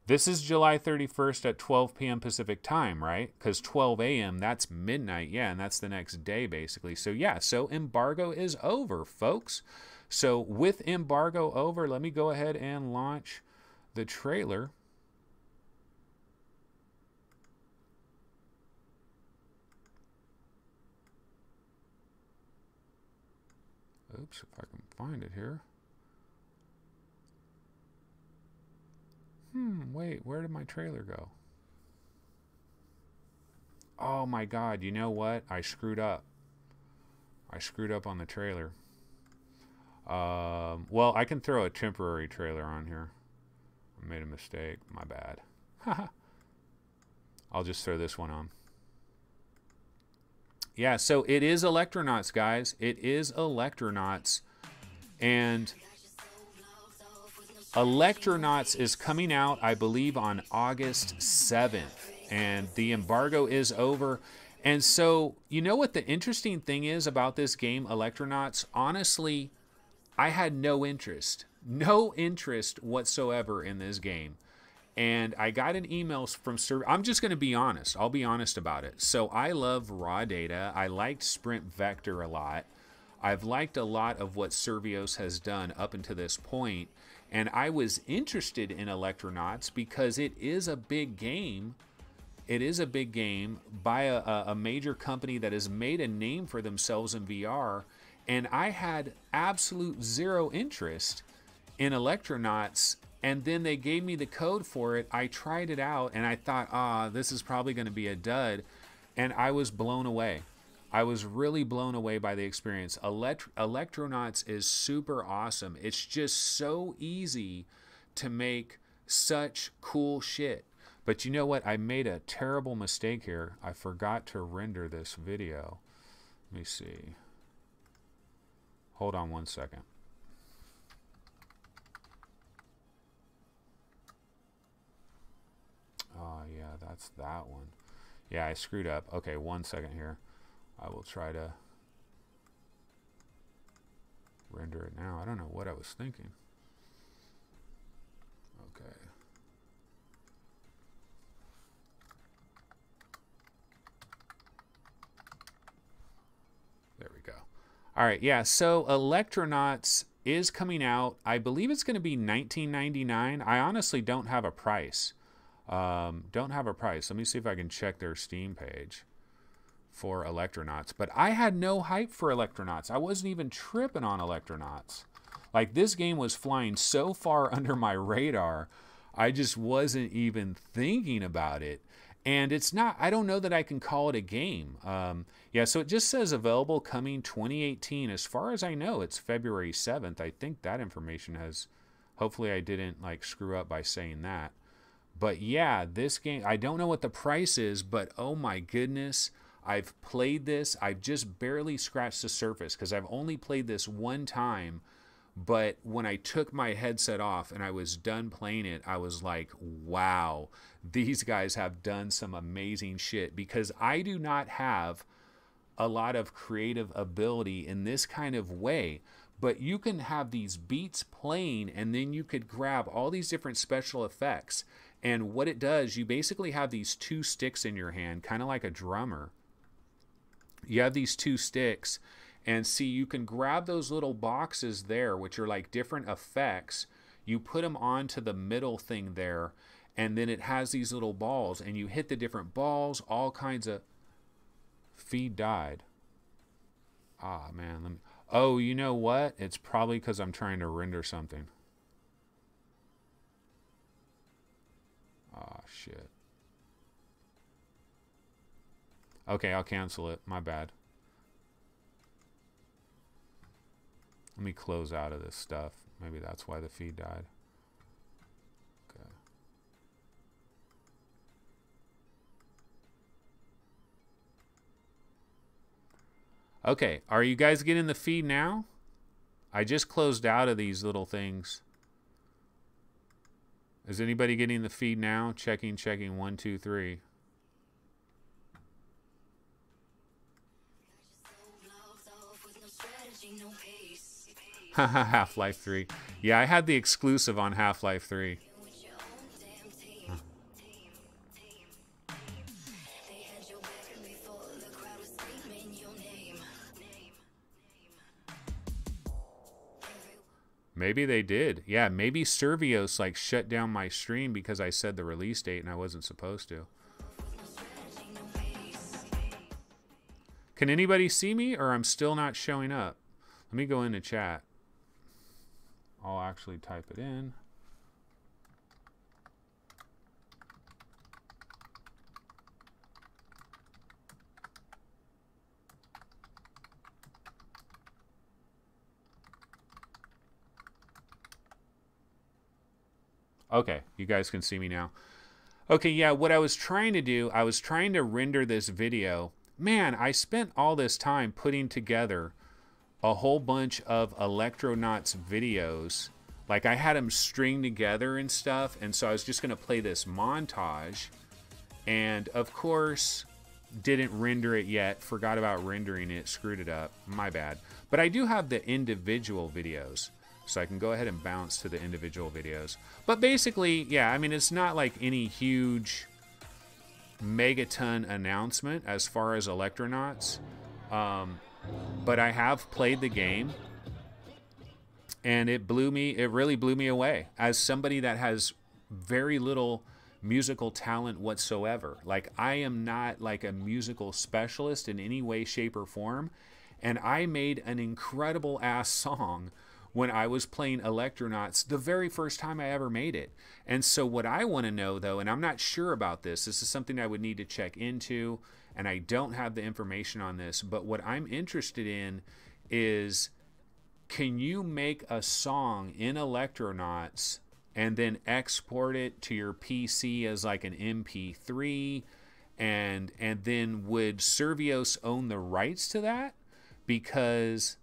This is July 31st at 12 p.m. Pacific time, right? Because 12 a.m., that's midnight. Yeah, and that's the next day, basically. So, yeah, so embargo is over, folks. So, with embargo over, let me go ahead and launch the trailer. Oops, if I can find it here. Wait, where did my trailer go? Oh my God, you know what? I screwed up. I screwed up on the trailer. Well, I can throw a temporary trailer on here. I made a mistake, my bad. I'll just throw this one on. Yeah, so it is Electronauts, guys. It is Electronauts. And Electronauts is coming out, I believe, on August 7th. And the embargo is over. And so, you know what the interesting thing is about this game, Electronauts? Honestly, I had no interest. No interest whatsoever in this game. And I got an email from I'm just going to be honest. I'll be honest about it. So I love raw data. I liked Sprint Vector a lot. I've liked a lot of what Survios has done up until this point. And I was interested in Electronauts because it is a big game. It is a big game by a major company that has made a name for themselves in VR. And I had absolute zero interest in Electronauts. And then they gave me the code for it. I tried it out and I thought, this is probably going to be a dud. And I was blown away. I was really blown away by the experience. Electronauts is super awesome. It's just so easy to make such cool shit. But you know what? I made a terrible mistake here. I forgot to render this video. Let me see. Hold on 1 second. Oh, yeah, that's that one. Yeah, I screwed up. Okay, 1 second here. I will try to render it now. I don't know what I was thinking. Okay. There we go. All right, yeah, so Electronauts is coming out. I believe it's going to be $19.99. I honestly don't have a price. Don't have a price. Let me see if I can check their Steam page for Electronauts. But I had no hype for Electronauts. I wasn't even tripping on Electronauts. Like, this game was flying so far under my radar, I just wasn't even thinking about it. And it's not, I don't know that I can call it a game. Yeah, so it just says available coming 2018. As far as I know, it's February 7th. I think that information has, hopefully I didn't like screw up by saying that. But yeah, this game, I don't know what the price is, but oh my goodness, I've played this. I've just barely scratched the surface because I've only played this one time. But when I took my headset off and I was done playing it, I was like, wow, these guys have done some amazing shit, because I do not have a lot of creative ability in this kind of way. But you can have these beats playing, and then you could grab all these different special effects. And what it does, you basically have these two sticks in your hand, kind of like a drummer. You have these two sticks, and see, you can grab those little boxes there, which are like different effects. You put them onto the middle thing there, and then it has these little balls, and you hit the different balls, all kinds of... Feed died. Ah, man. Let me... Oh, you know what? It's probably because I'm trying to render something. Ah, shit. Okay, I'll cancel it. My bad. Let me close out of this stuff. Maybe that's why the feed died. Okay. Okay, are you guys getting the feed now? I just closed out of these little things. Is anybody getting the feed now? Checking, 1, 2, 3. Haha, Half-Life 3. Yeah, I had the exclusive on Half-Life 3. Maybe they did. Yeah, maybe Servios like shut down my stream because I said the release date and I wasn't supposed to. Can anybody see me, or I'm still not showing up? Let me go into chat. I'll actually type it in. Okay, you guys can see me now. Okay, yeah, what I was trying to do, I was trying to render this video. Man, I spent all this time putting together a whole bunch of Electronatus videos. Like, I had them string together and stuff, and so I was just going to play this montage. And, of course, didn't render it yet. Forgot about rendering it. Screwed it up. My bad. But I do have the individual videos, so I can go ahead and bounce to the individual videos. But basically, yeah, I mean, it's not like any huge megaton announcement as far as Electronatus. But I have played the game, and it really blew me away. As somebody that has very little musical talent whatsoever. Like, I am not like a musical specialist in any way, shape, or form. And I made an incredible ass song when I was playing Electronatus the very first time I ever made it. And so what I want to know, though, and I'm not sure about this is something I would need to check into, and I don't have the information on this, but what I'm interested in is, can you make a song in Electronatus and then export it to your PC as like an MP3, and then would Servios own the rights to that? Because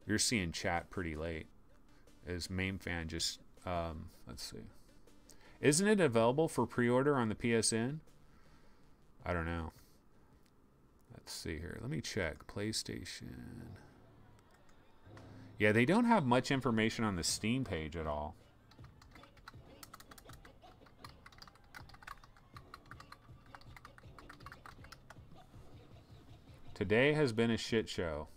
you're seeing chat pretty late. As main fan just, let's see. Isn't it available for pre-order on the PSN? I don't know. Let's see here. Let me check. PlayStation. Yeah, they don't have much information on the Steam page at all. Today has been a shit show.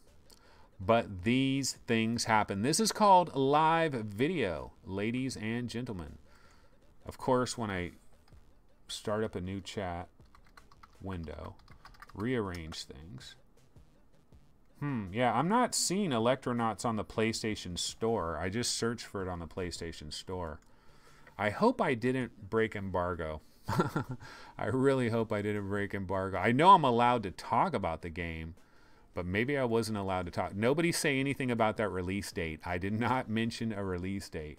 But these things happen. This is called live video, ladies and gentlemen. Of course, when I start up a new chat window, rearrange things. Yeah, I'm not seeing Electronatus on the PlayStation Store. I just searched for it on the PlayStation Store. I hope I didn't break embargo. I really hope I didn't break embargo. I know I'm allowed to talk about the game, but maybe I wasn't allowed to talk. Nobody say anything about that release date. I did not mention a release date.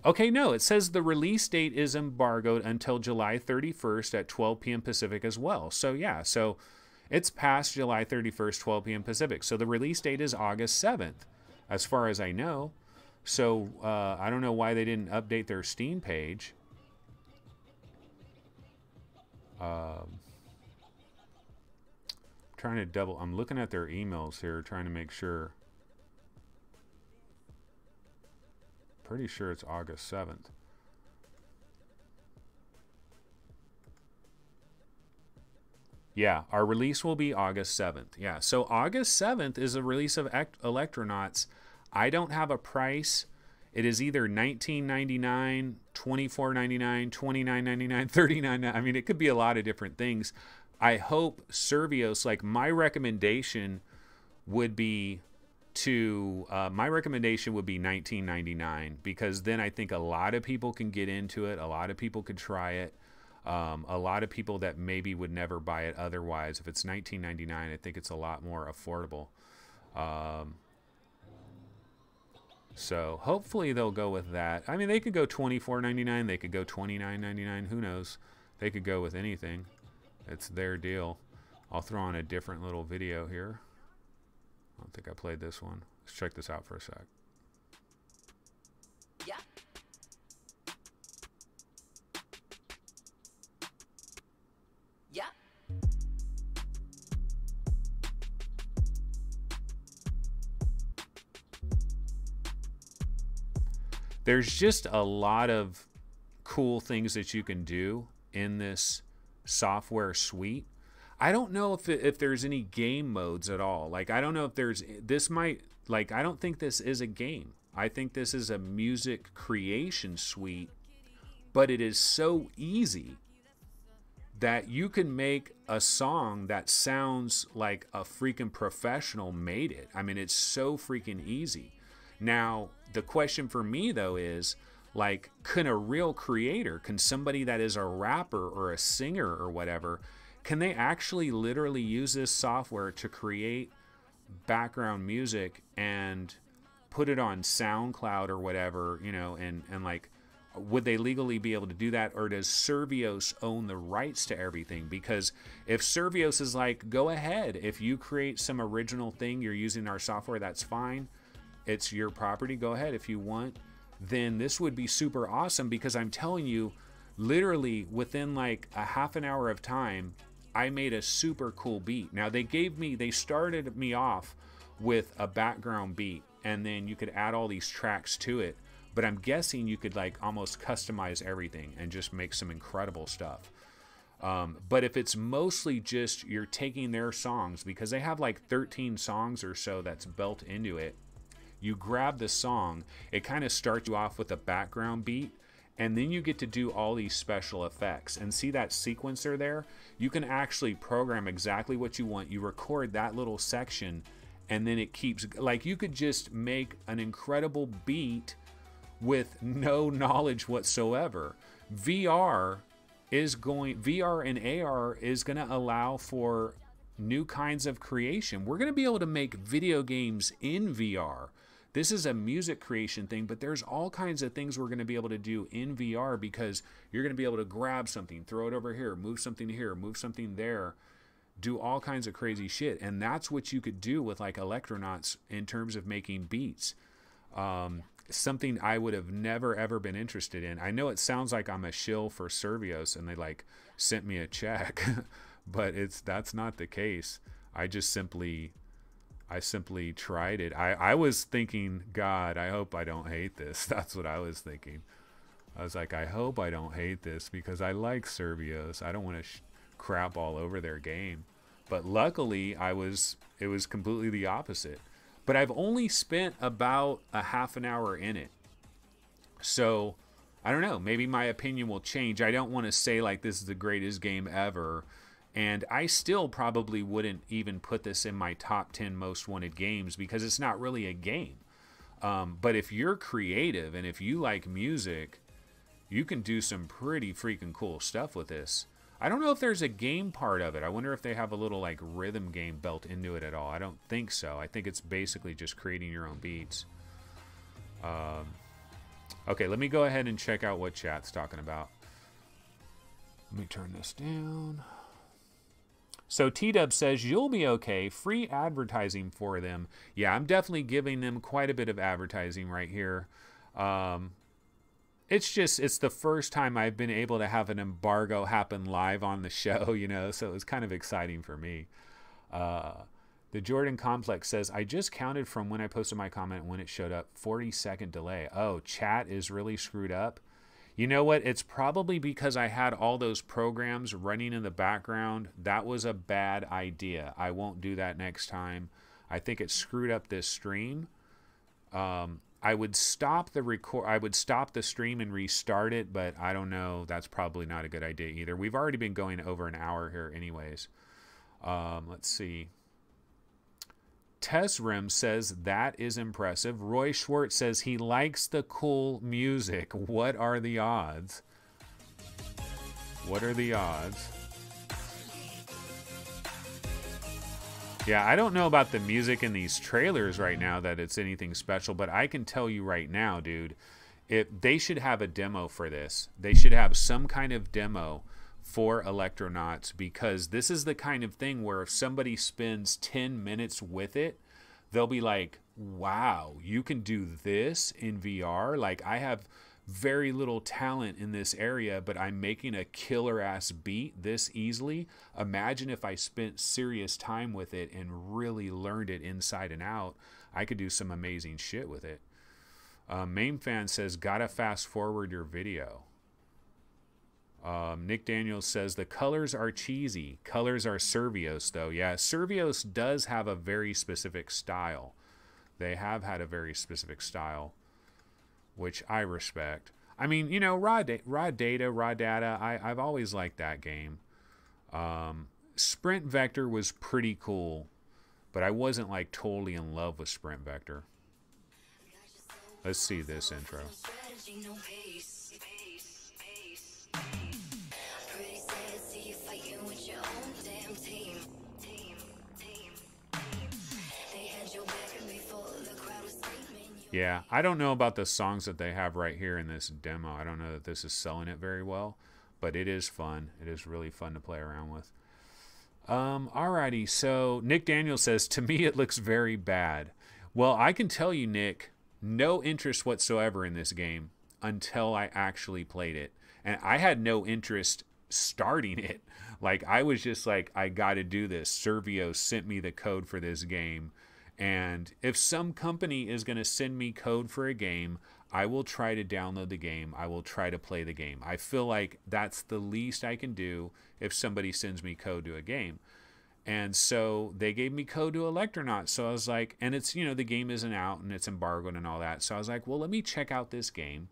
Okay, no, it says the release date is embargoed until July 31st at 12 p.m. Pacific as well. So, yeah, so It's past July 31st, 12 p.m. Pacific. So the release date is August 7th, as far as I know. So I don't know why they didn't update their Steam page. Trying to double. I'm looking at their emails here, trying to make sure. Pretty sure it's August 7th. Yeah, our release will be August 7th. Yeah, so August 7th is a release of Electronauts. I don't have a price. It is either $19.99, $24.99, $29.99, $39.99. I mean, it could be a lot of different things. I hope Survios, like my recommendation would be $19.99, because then I think a lot of people can get into it. A lot of people could try it. A lot of people that maybe would never buy it otherwise. If it's $19.99, I think it's a lot more affordable. So hopefully they'll go with that. I mean, they could go $24.99. They could go $29.99. Who knows? They could go with anything. It's their deal. I'll throw on a different little video here. I don't think I played this one. Let's check this out for a sec. Yeah. Yeah. There's just a lot of cool things that you can do in this software suite. I don't know if there's any game modes at all. Like, I don't know if there's, this might, like, I don't think this is a game. I think this is a music creation suite, but it is so easy that you can make a song that sounds like a freaking professional made it. I mean, it's so freaking easy. Now, the question for me, though, is, like, can a real creator, can somebody that is a rapper or a singer or whatever, can they actually literally use this software to create background music and put it on SoundCloud or whatever, you know, and like, would they legally be able to do that? Or does Survios own the rights to everything? Because if Survios is like, go ahead, if you create some original thing, you're using our software, that's fine. It's your property. Go ahead if you want. Then this would be super awesome, because I'm telling you, literally within like a half an hour of time, I made a super cool beat. Now they started me off with a background beat, and then you could add all these tracks to it. But I'm guessing you could like almost customize everything and just make some incredible stuff. But if it's mostly just you're taking their songs, because they have like 13 songs or so that's built into it, you grab the song, it kind of starts you off with a background beat, and then you get to do all these special effects. And see that sequencer there? You can actually program exactly what you want. You record that little section, and then it keeps, like, you could just make an incredible beat with no knowledge whatsoever. VR and AR is going to allow for new kinds of creation. We're going to be able to make video games in VR. This is a music creation thing, but there's all kinds of things we're going to be able to do in VR, because you're going to be able to grab something, throw it over here, move something here, move something there, do all kinds of crazy shit. And that's what you could do with like Electronauts in terms of making beats. Something I would have never ever been interested in. I know it sounds like I'm a shill for Survios and they like sent me a check, but that's not the case. I simply tried it. I was thinking, God, I hope I don't hate this. That's what I was thinking. I was like, I hope I don't hate this, because I like Survios. I don't want to crap all over their game. But luckily, it was completely the opposite. But I've only spent about a half an hour in it. So, I don't know. Maybe my opinion will change. I don't want to say like this is the greatest game ever. And I still probably wouldn't even put this in my top 10 most wanted games, because it's not really a game. But if you're creative and if you like music, you can do some pretty freaking cool stuff with this. I don't know if there's a game part of it. I wonder if they have a little like rhythm game built into it at all. I don't think so. I think it's basically just creating your own beats. Okay, let me go ahead and check out what chat's talking about. Let me turn this down. So T-Dub says, you'll be okay. Free advertising for them. Yeah, I'm definitely giving them quite a bit of advertising right here. It's the first time I've been able to have an embargo happen live on the show, you know, so it was kind of exciting for me. The Jordan Complex says, I just counted from when I posted my comment when it showed up. 40-second delay. Oh, chat is really screwed up. You know what? It's probably because I had all those programs running in the background. That was a bad idea. I won't do that next time. I think it screwed up this stream. I would stop the stream and restart it, but I don't know. That's probably not a good idea either. We've already been going over an hour here anyways. Let's see. Tesrim says that is impressive. Roy Schwartz says he likes the cool music. What are the odds? What are the odds? Yeah, I don't know about the music in these trailers right now that it's anything special, but I can tell you right now, dude, they should have a demo for this. They should have some kind of demo for Electronauts, because this is the kind of thing where if somebody spends 10 minutes with it, they'll be like, wow, you can do this in VR? Like, I have very little talent in this area, but I'm making a killer ass beat this easily. Imagine if I spent serious time with it and really learned it inside and out. I could do some amazing shit with it. Main fan says, gotta fast forward your video. Nick Daniels says, the colors are cheesy. Colors are Survios, though. Yeah, Survios does have a very specific style. They have had a very specific style, which I respect. I mean, you know, raw data, I've always liked that game. Sprint Vector was pretty cool, but I wasn't like totally in love with Sprint Vector. Let's see this intro. Yeah, I don't know about the songs that they have right here in this demo. I don't know that this is selling it very well, but it is fun. It is really fun to play around with. Alrighty, so Nick Daniels says, to me it looks very bad. Well, I can tell you, Nick, no interest whatsoever in this game until I actually played it. And I had no interest starting it. Like, I was just like, I got to do this. Servio sent me the code for this game. And if some company is going to send me code for a game, I will try to download the game. I will try to play the game. I feel like that's the least I can do if somebody sends me code to a game. And so they gave me code to Electronaut. So I was like, and it's, you know, the game isn't out and it's embargoed and all that. So I was like, well, let me check out this game.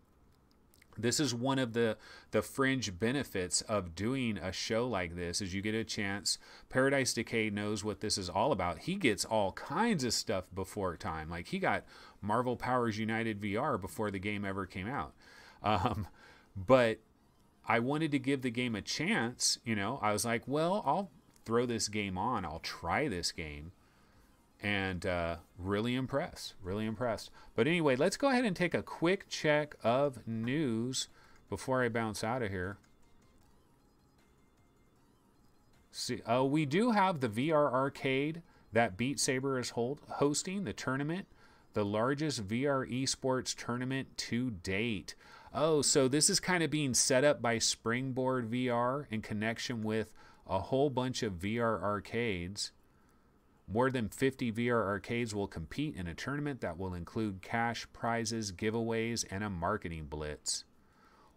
This is one of the fringe benefits of doing a show like this, is you get a chance. Paradise Decay knows what this is all about. He gets all kinds of stuff before time. Like, he got Marvel Powers United VR before the game ever came out. But I wanted to give the game a chance. You know, I was like, well, I'll throw this game on. I'll try this game. And really impressed. But anyway, let's go ahead and take a quick check of news before I bounce out of here. See, we do have the VR arcade that Beat Saber is hosting, the tournament, the largest VR esports tournament to date. Oh, so this is kind of being set up by Springboard VR in connection with a whole bunch of VR arcades. More than 50 VR arcades will compete in a tournament that will include cash prizes, giveaways, and a marketing blitz.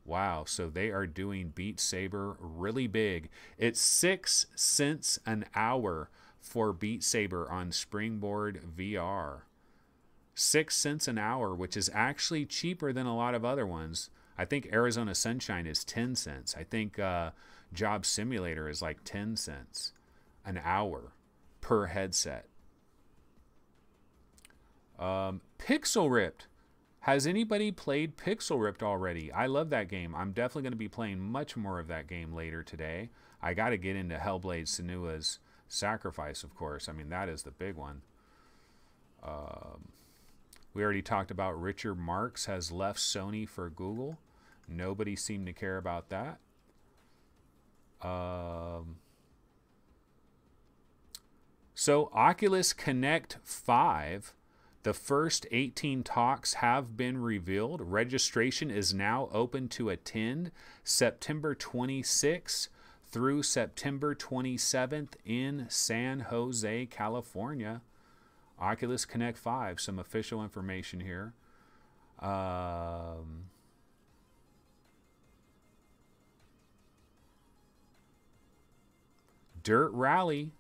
Wow, so they are doing Beat Saber really big. It's 6 cents an hour for Beat Saber on Springboard VR. 6 cents an hour, which is actually cheaper than a lot of other ones. I think Arizona Sunshine is 10 cents. I think Job Simulator is like 10 cents an hour per headset. Pixel Ripped. Has anybody played Pixel Ripped already? I love that game. I'm definitely going to be playing much more of that game later today. I got to get into Hellblade Senua's Sacrifice, of course. I mean, that is the big one. We already talked about Richard Marks has left Sony for Google. Nobody seemed to care about that. So Oculus Connect 5, the first 18 talks have been revealed. Registration is now open to attend September 26th through September 27th in San Jose, California. Oculus Connect 5, some official information here. Dirt Rally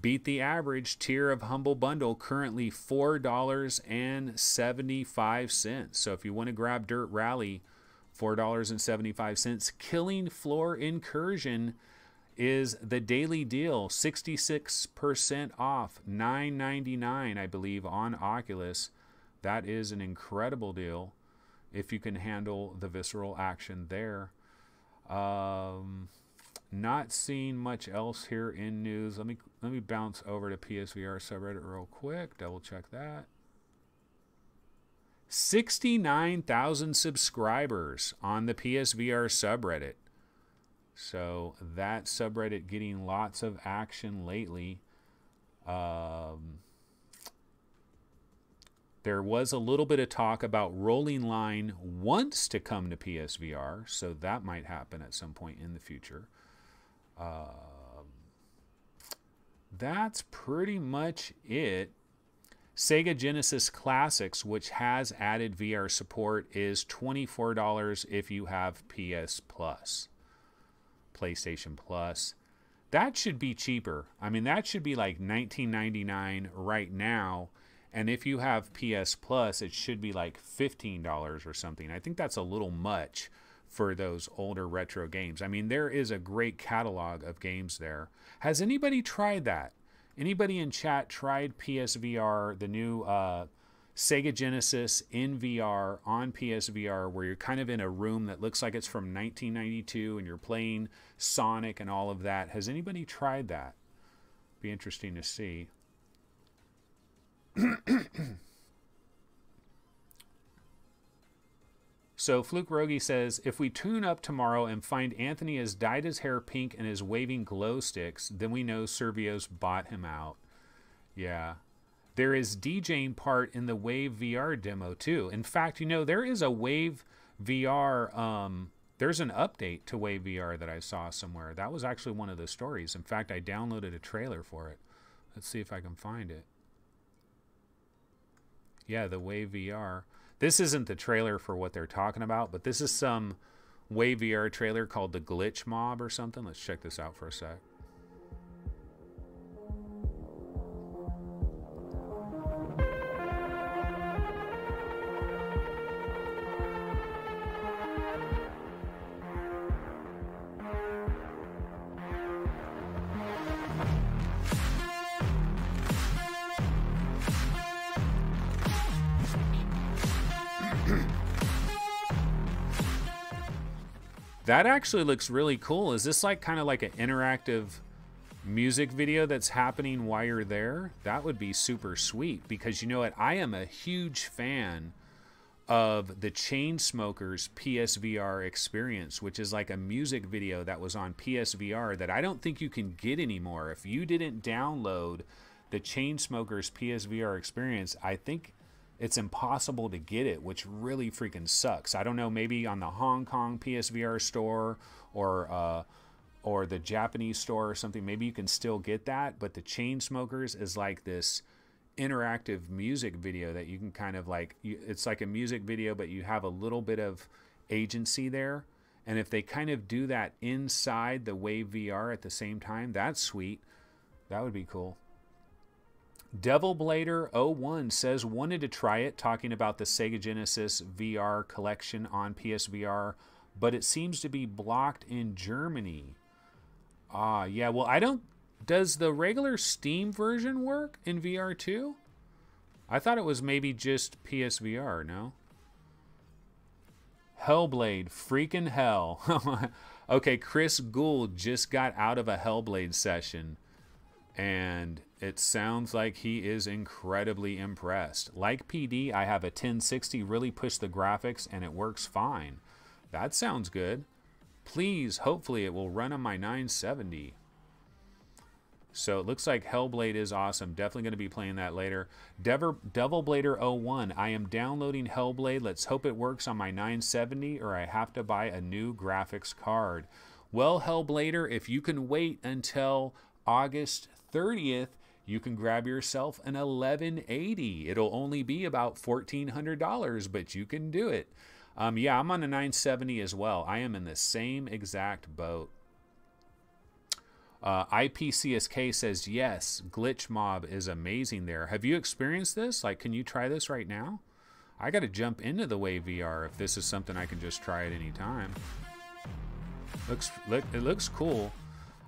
beat the average tier of Humble Bundle, currently $4.75. So if you want to grab Dirt Rally, $4.75. Killing Floor Incursion is the daily deal, 66% off, $9.99, I believe, on Oculus. That is an incredible deal if you can handle the visceral action there. Not seeing much else here in news. Let me bounce over to PSVR subreddit real quick. Double check that. 69,000 subscribers on the PSVR subreddit. So that subreddit getting lots of action lately. There was a little bit of talk about Rolling Line wants to come to PSVR, so that might happen at some point in the future. That's pretty much it. Sega Genesis Classics, which has added VR support, is $24 if you have PS Plus, PlayStation Plus. That should be cheaper. I mean, that should be like $19.99 right now. And if you have PS Plus, it should be like $15 or something. I think that's a little much for those older retro games. I mean, there is a great catalog of games there. Has anybody tried that? Anybody in chat tried PSVR, the new Sega Genesis in VR on PSVR, where you're kind of in a room that looks like it's from 1992 and you're playing Sonic and all of that? Has anybody tried that? Be interesting to see. So Fluke Rogi says, if we tune up tomorrow and find Anthony has dyed his hair pink and is waving glow sticks, then we know Servio's bought him out. Yeah. There is DJing part in the Wave VR demo too. In fact, you know, there is a Wave VR, there's an update to Wave VR that I saw somewhere. That was actually one of the stories. In fact, I downloaded a trailer for it. Let's see if I can find it. Yeah, the Wave VR. This isn't the trailer for what they're talking about, but this is some Wave VR trailer called the Glitch Mob or something. Let's check this out for a sec. That actually looks really cool. Is this like kind of like an interactive music video that's happening while you're there? That would be super sweet, because you know what? I am a huge fan of the Chainsmokers PSVR experience, which is like a music video that was on PSVR that I don't think you can get anymore. If you didn't download the Chainsmokers PSVR experience, I think it's impossible to get it, which really freaking sucks. I don't know, maybe on the Hong Kong PSVR store or the Japanese store or something, maybe you can still get that, but the Chainsmokers is like this interactive music video that you can kind of like, it's like a music video, but you have a little bit of agency there. And if they kind of do that inside the Wave VR at the same time, that's sweet. That would be cool. Devil Blader 01 says wanted to try it, talking about the Sega Genesis VR collection on PSVR, but it seems to be blocked in Germany. Yeah, well, I don't... Does the regular Steam version work in VR too? I thought it was maybe just PSVR, no? Hellblade, freaking hell. Okay, Chris Gould just got out of a Hellblade session, and it sounds like he is incredibly impressed. Like PD, I have a 1060 really push the graphics and it works fine. That sounds good. Please, hopefully it will run on my 970. So it looks like Hellblade is awesome. Definitely going to be playing that later. Devil Blader 01. I am downloading Hellblade. Let's hope it works on my 970 or I have to buy a new graphics card. Well, Hellblader, if you can wait until August 30th, you can grab yourself an 1180. It'll only be about $1,400, but you can do it. Yeah, I'm on a 970 as well. I am in the same exact boat. IPCSK says, yes, Glitch Mob is amazing there. Have you experienced this? Like, can you try this right now? I got to jump into the Wave VR if this is something I can just try at any time. It looks cool.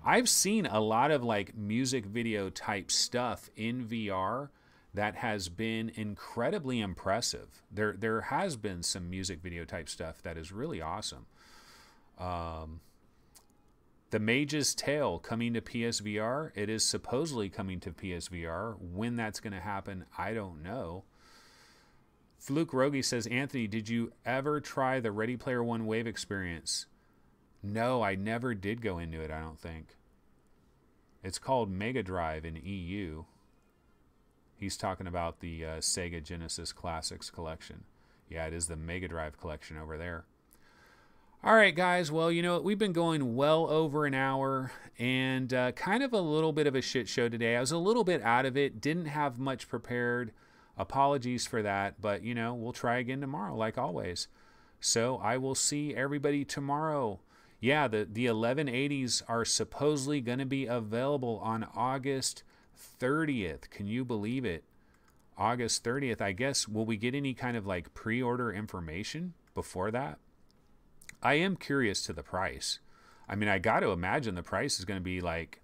I've seen a lot of like music video type stuff in VR that has been incredibly impressive. There has been some music video type stuff that is really awesome. The Mage's Tale coming to PSVR. It is supposedly coming to PSVR. When that's going to happen, I don't know. Fluke Rogi says, Anthony, did you ever try the Ready Player One Wave experience? No, I never did go into it, I don't think. It's called Mega Drive in EU. He's talking about the Sega Genesis Classics collection. Yeah, it is the Mega Drive collection over there. All right, guys. Well, you know what? We've been going well over an hour and kind of a little bit of a shit show today. I was a little bit out of it. Didn't have much prepared. Apologies for that. But, you know, we'll try again tomorrow like always. So I will see everybody tomorrow. Yeah, the 1180s are supposedly going to be available on August 30th. Can you believe it? August 30th. I guess, will we get any kind of like pre-order information before that? I am curious to the price. I mean, I got to imagine the price is going to be like,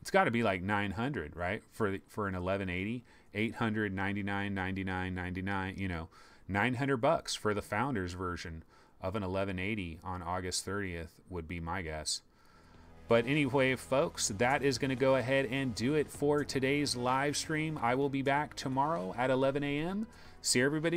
it's got to be like 900, right? For an 1180, 899.99, you know, $900 for the Founders version of an 1180 on August 30th would be my guess. But anyway, folks, that is going to go ahead and do it for today's live stream. I will be back tomorrow at 11 a.m. See everybody.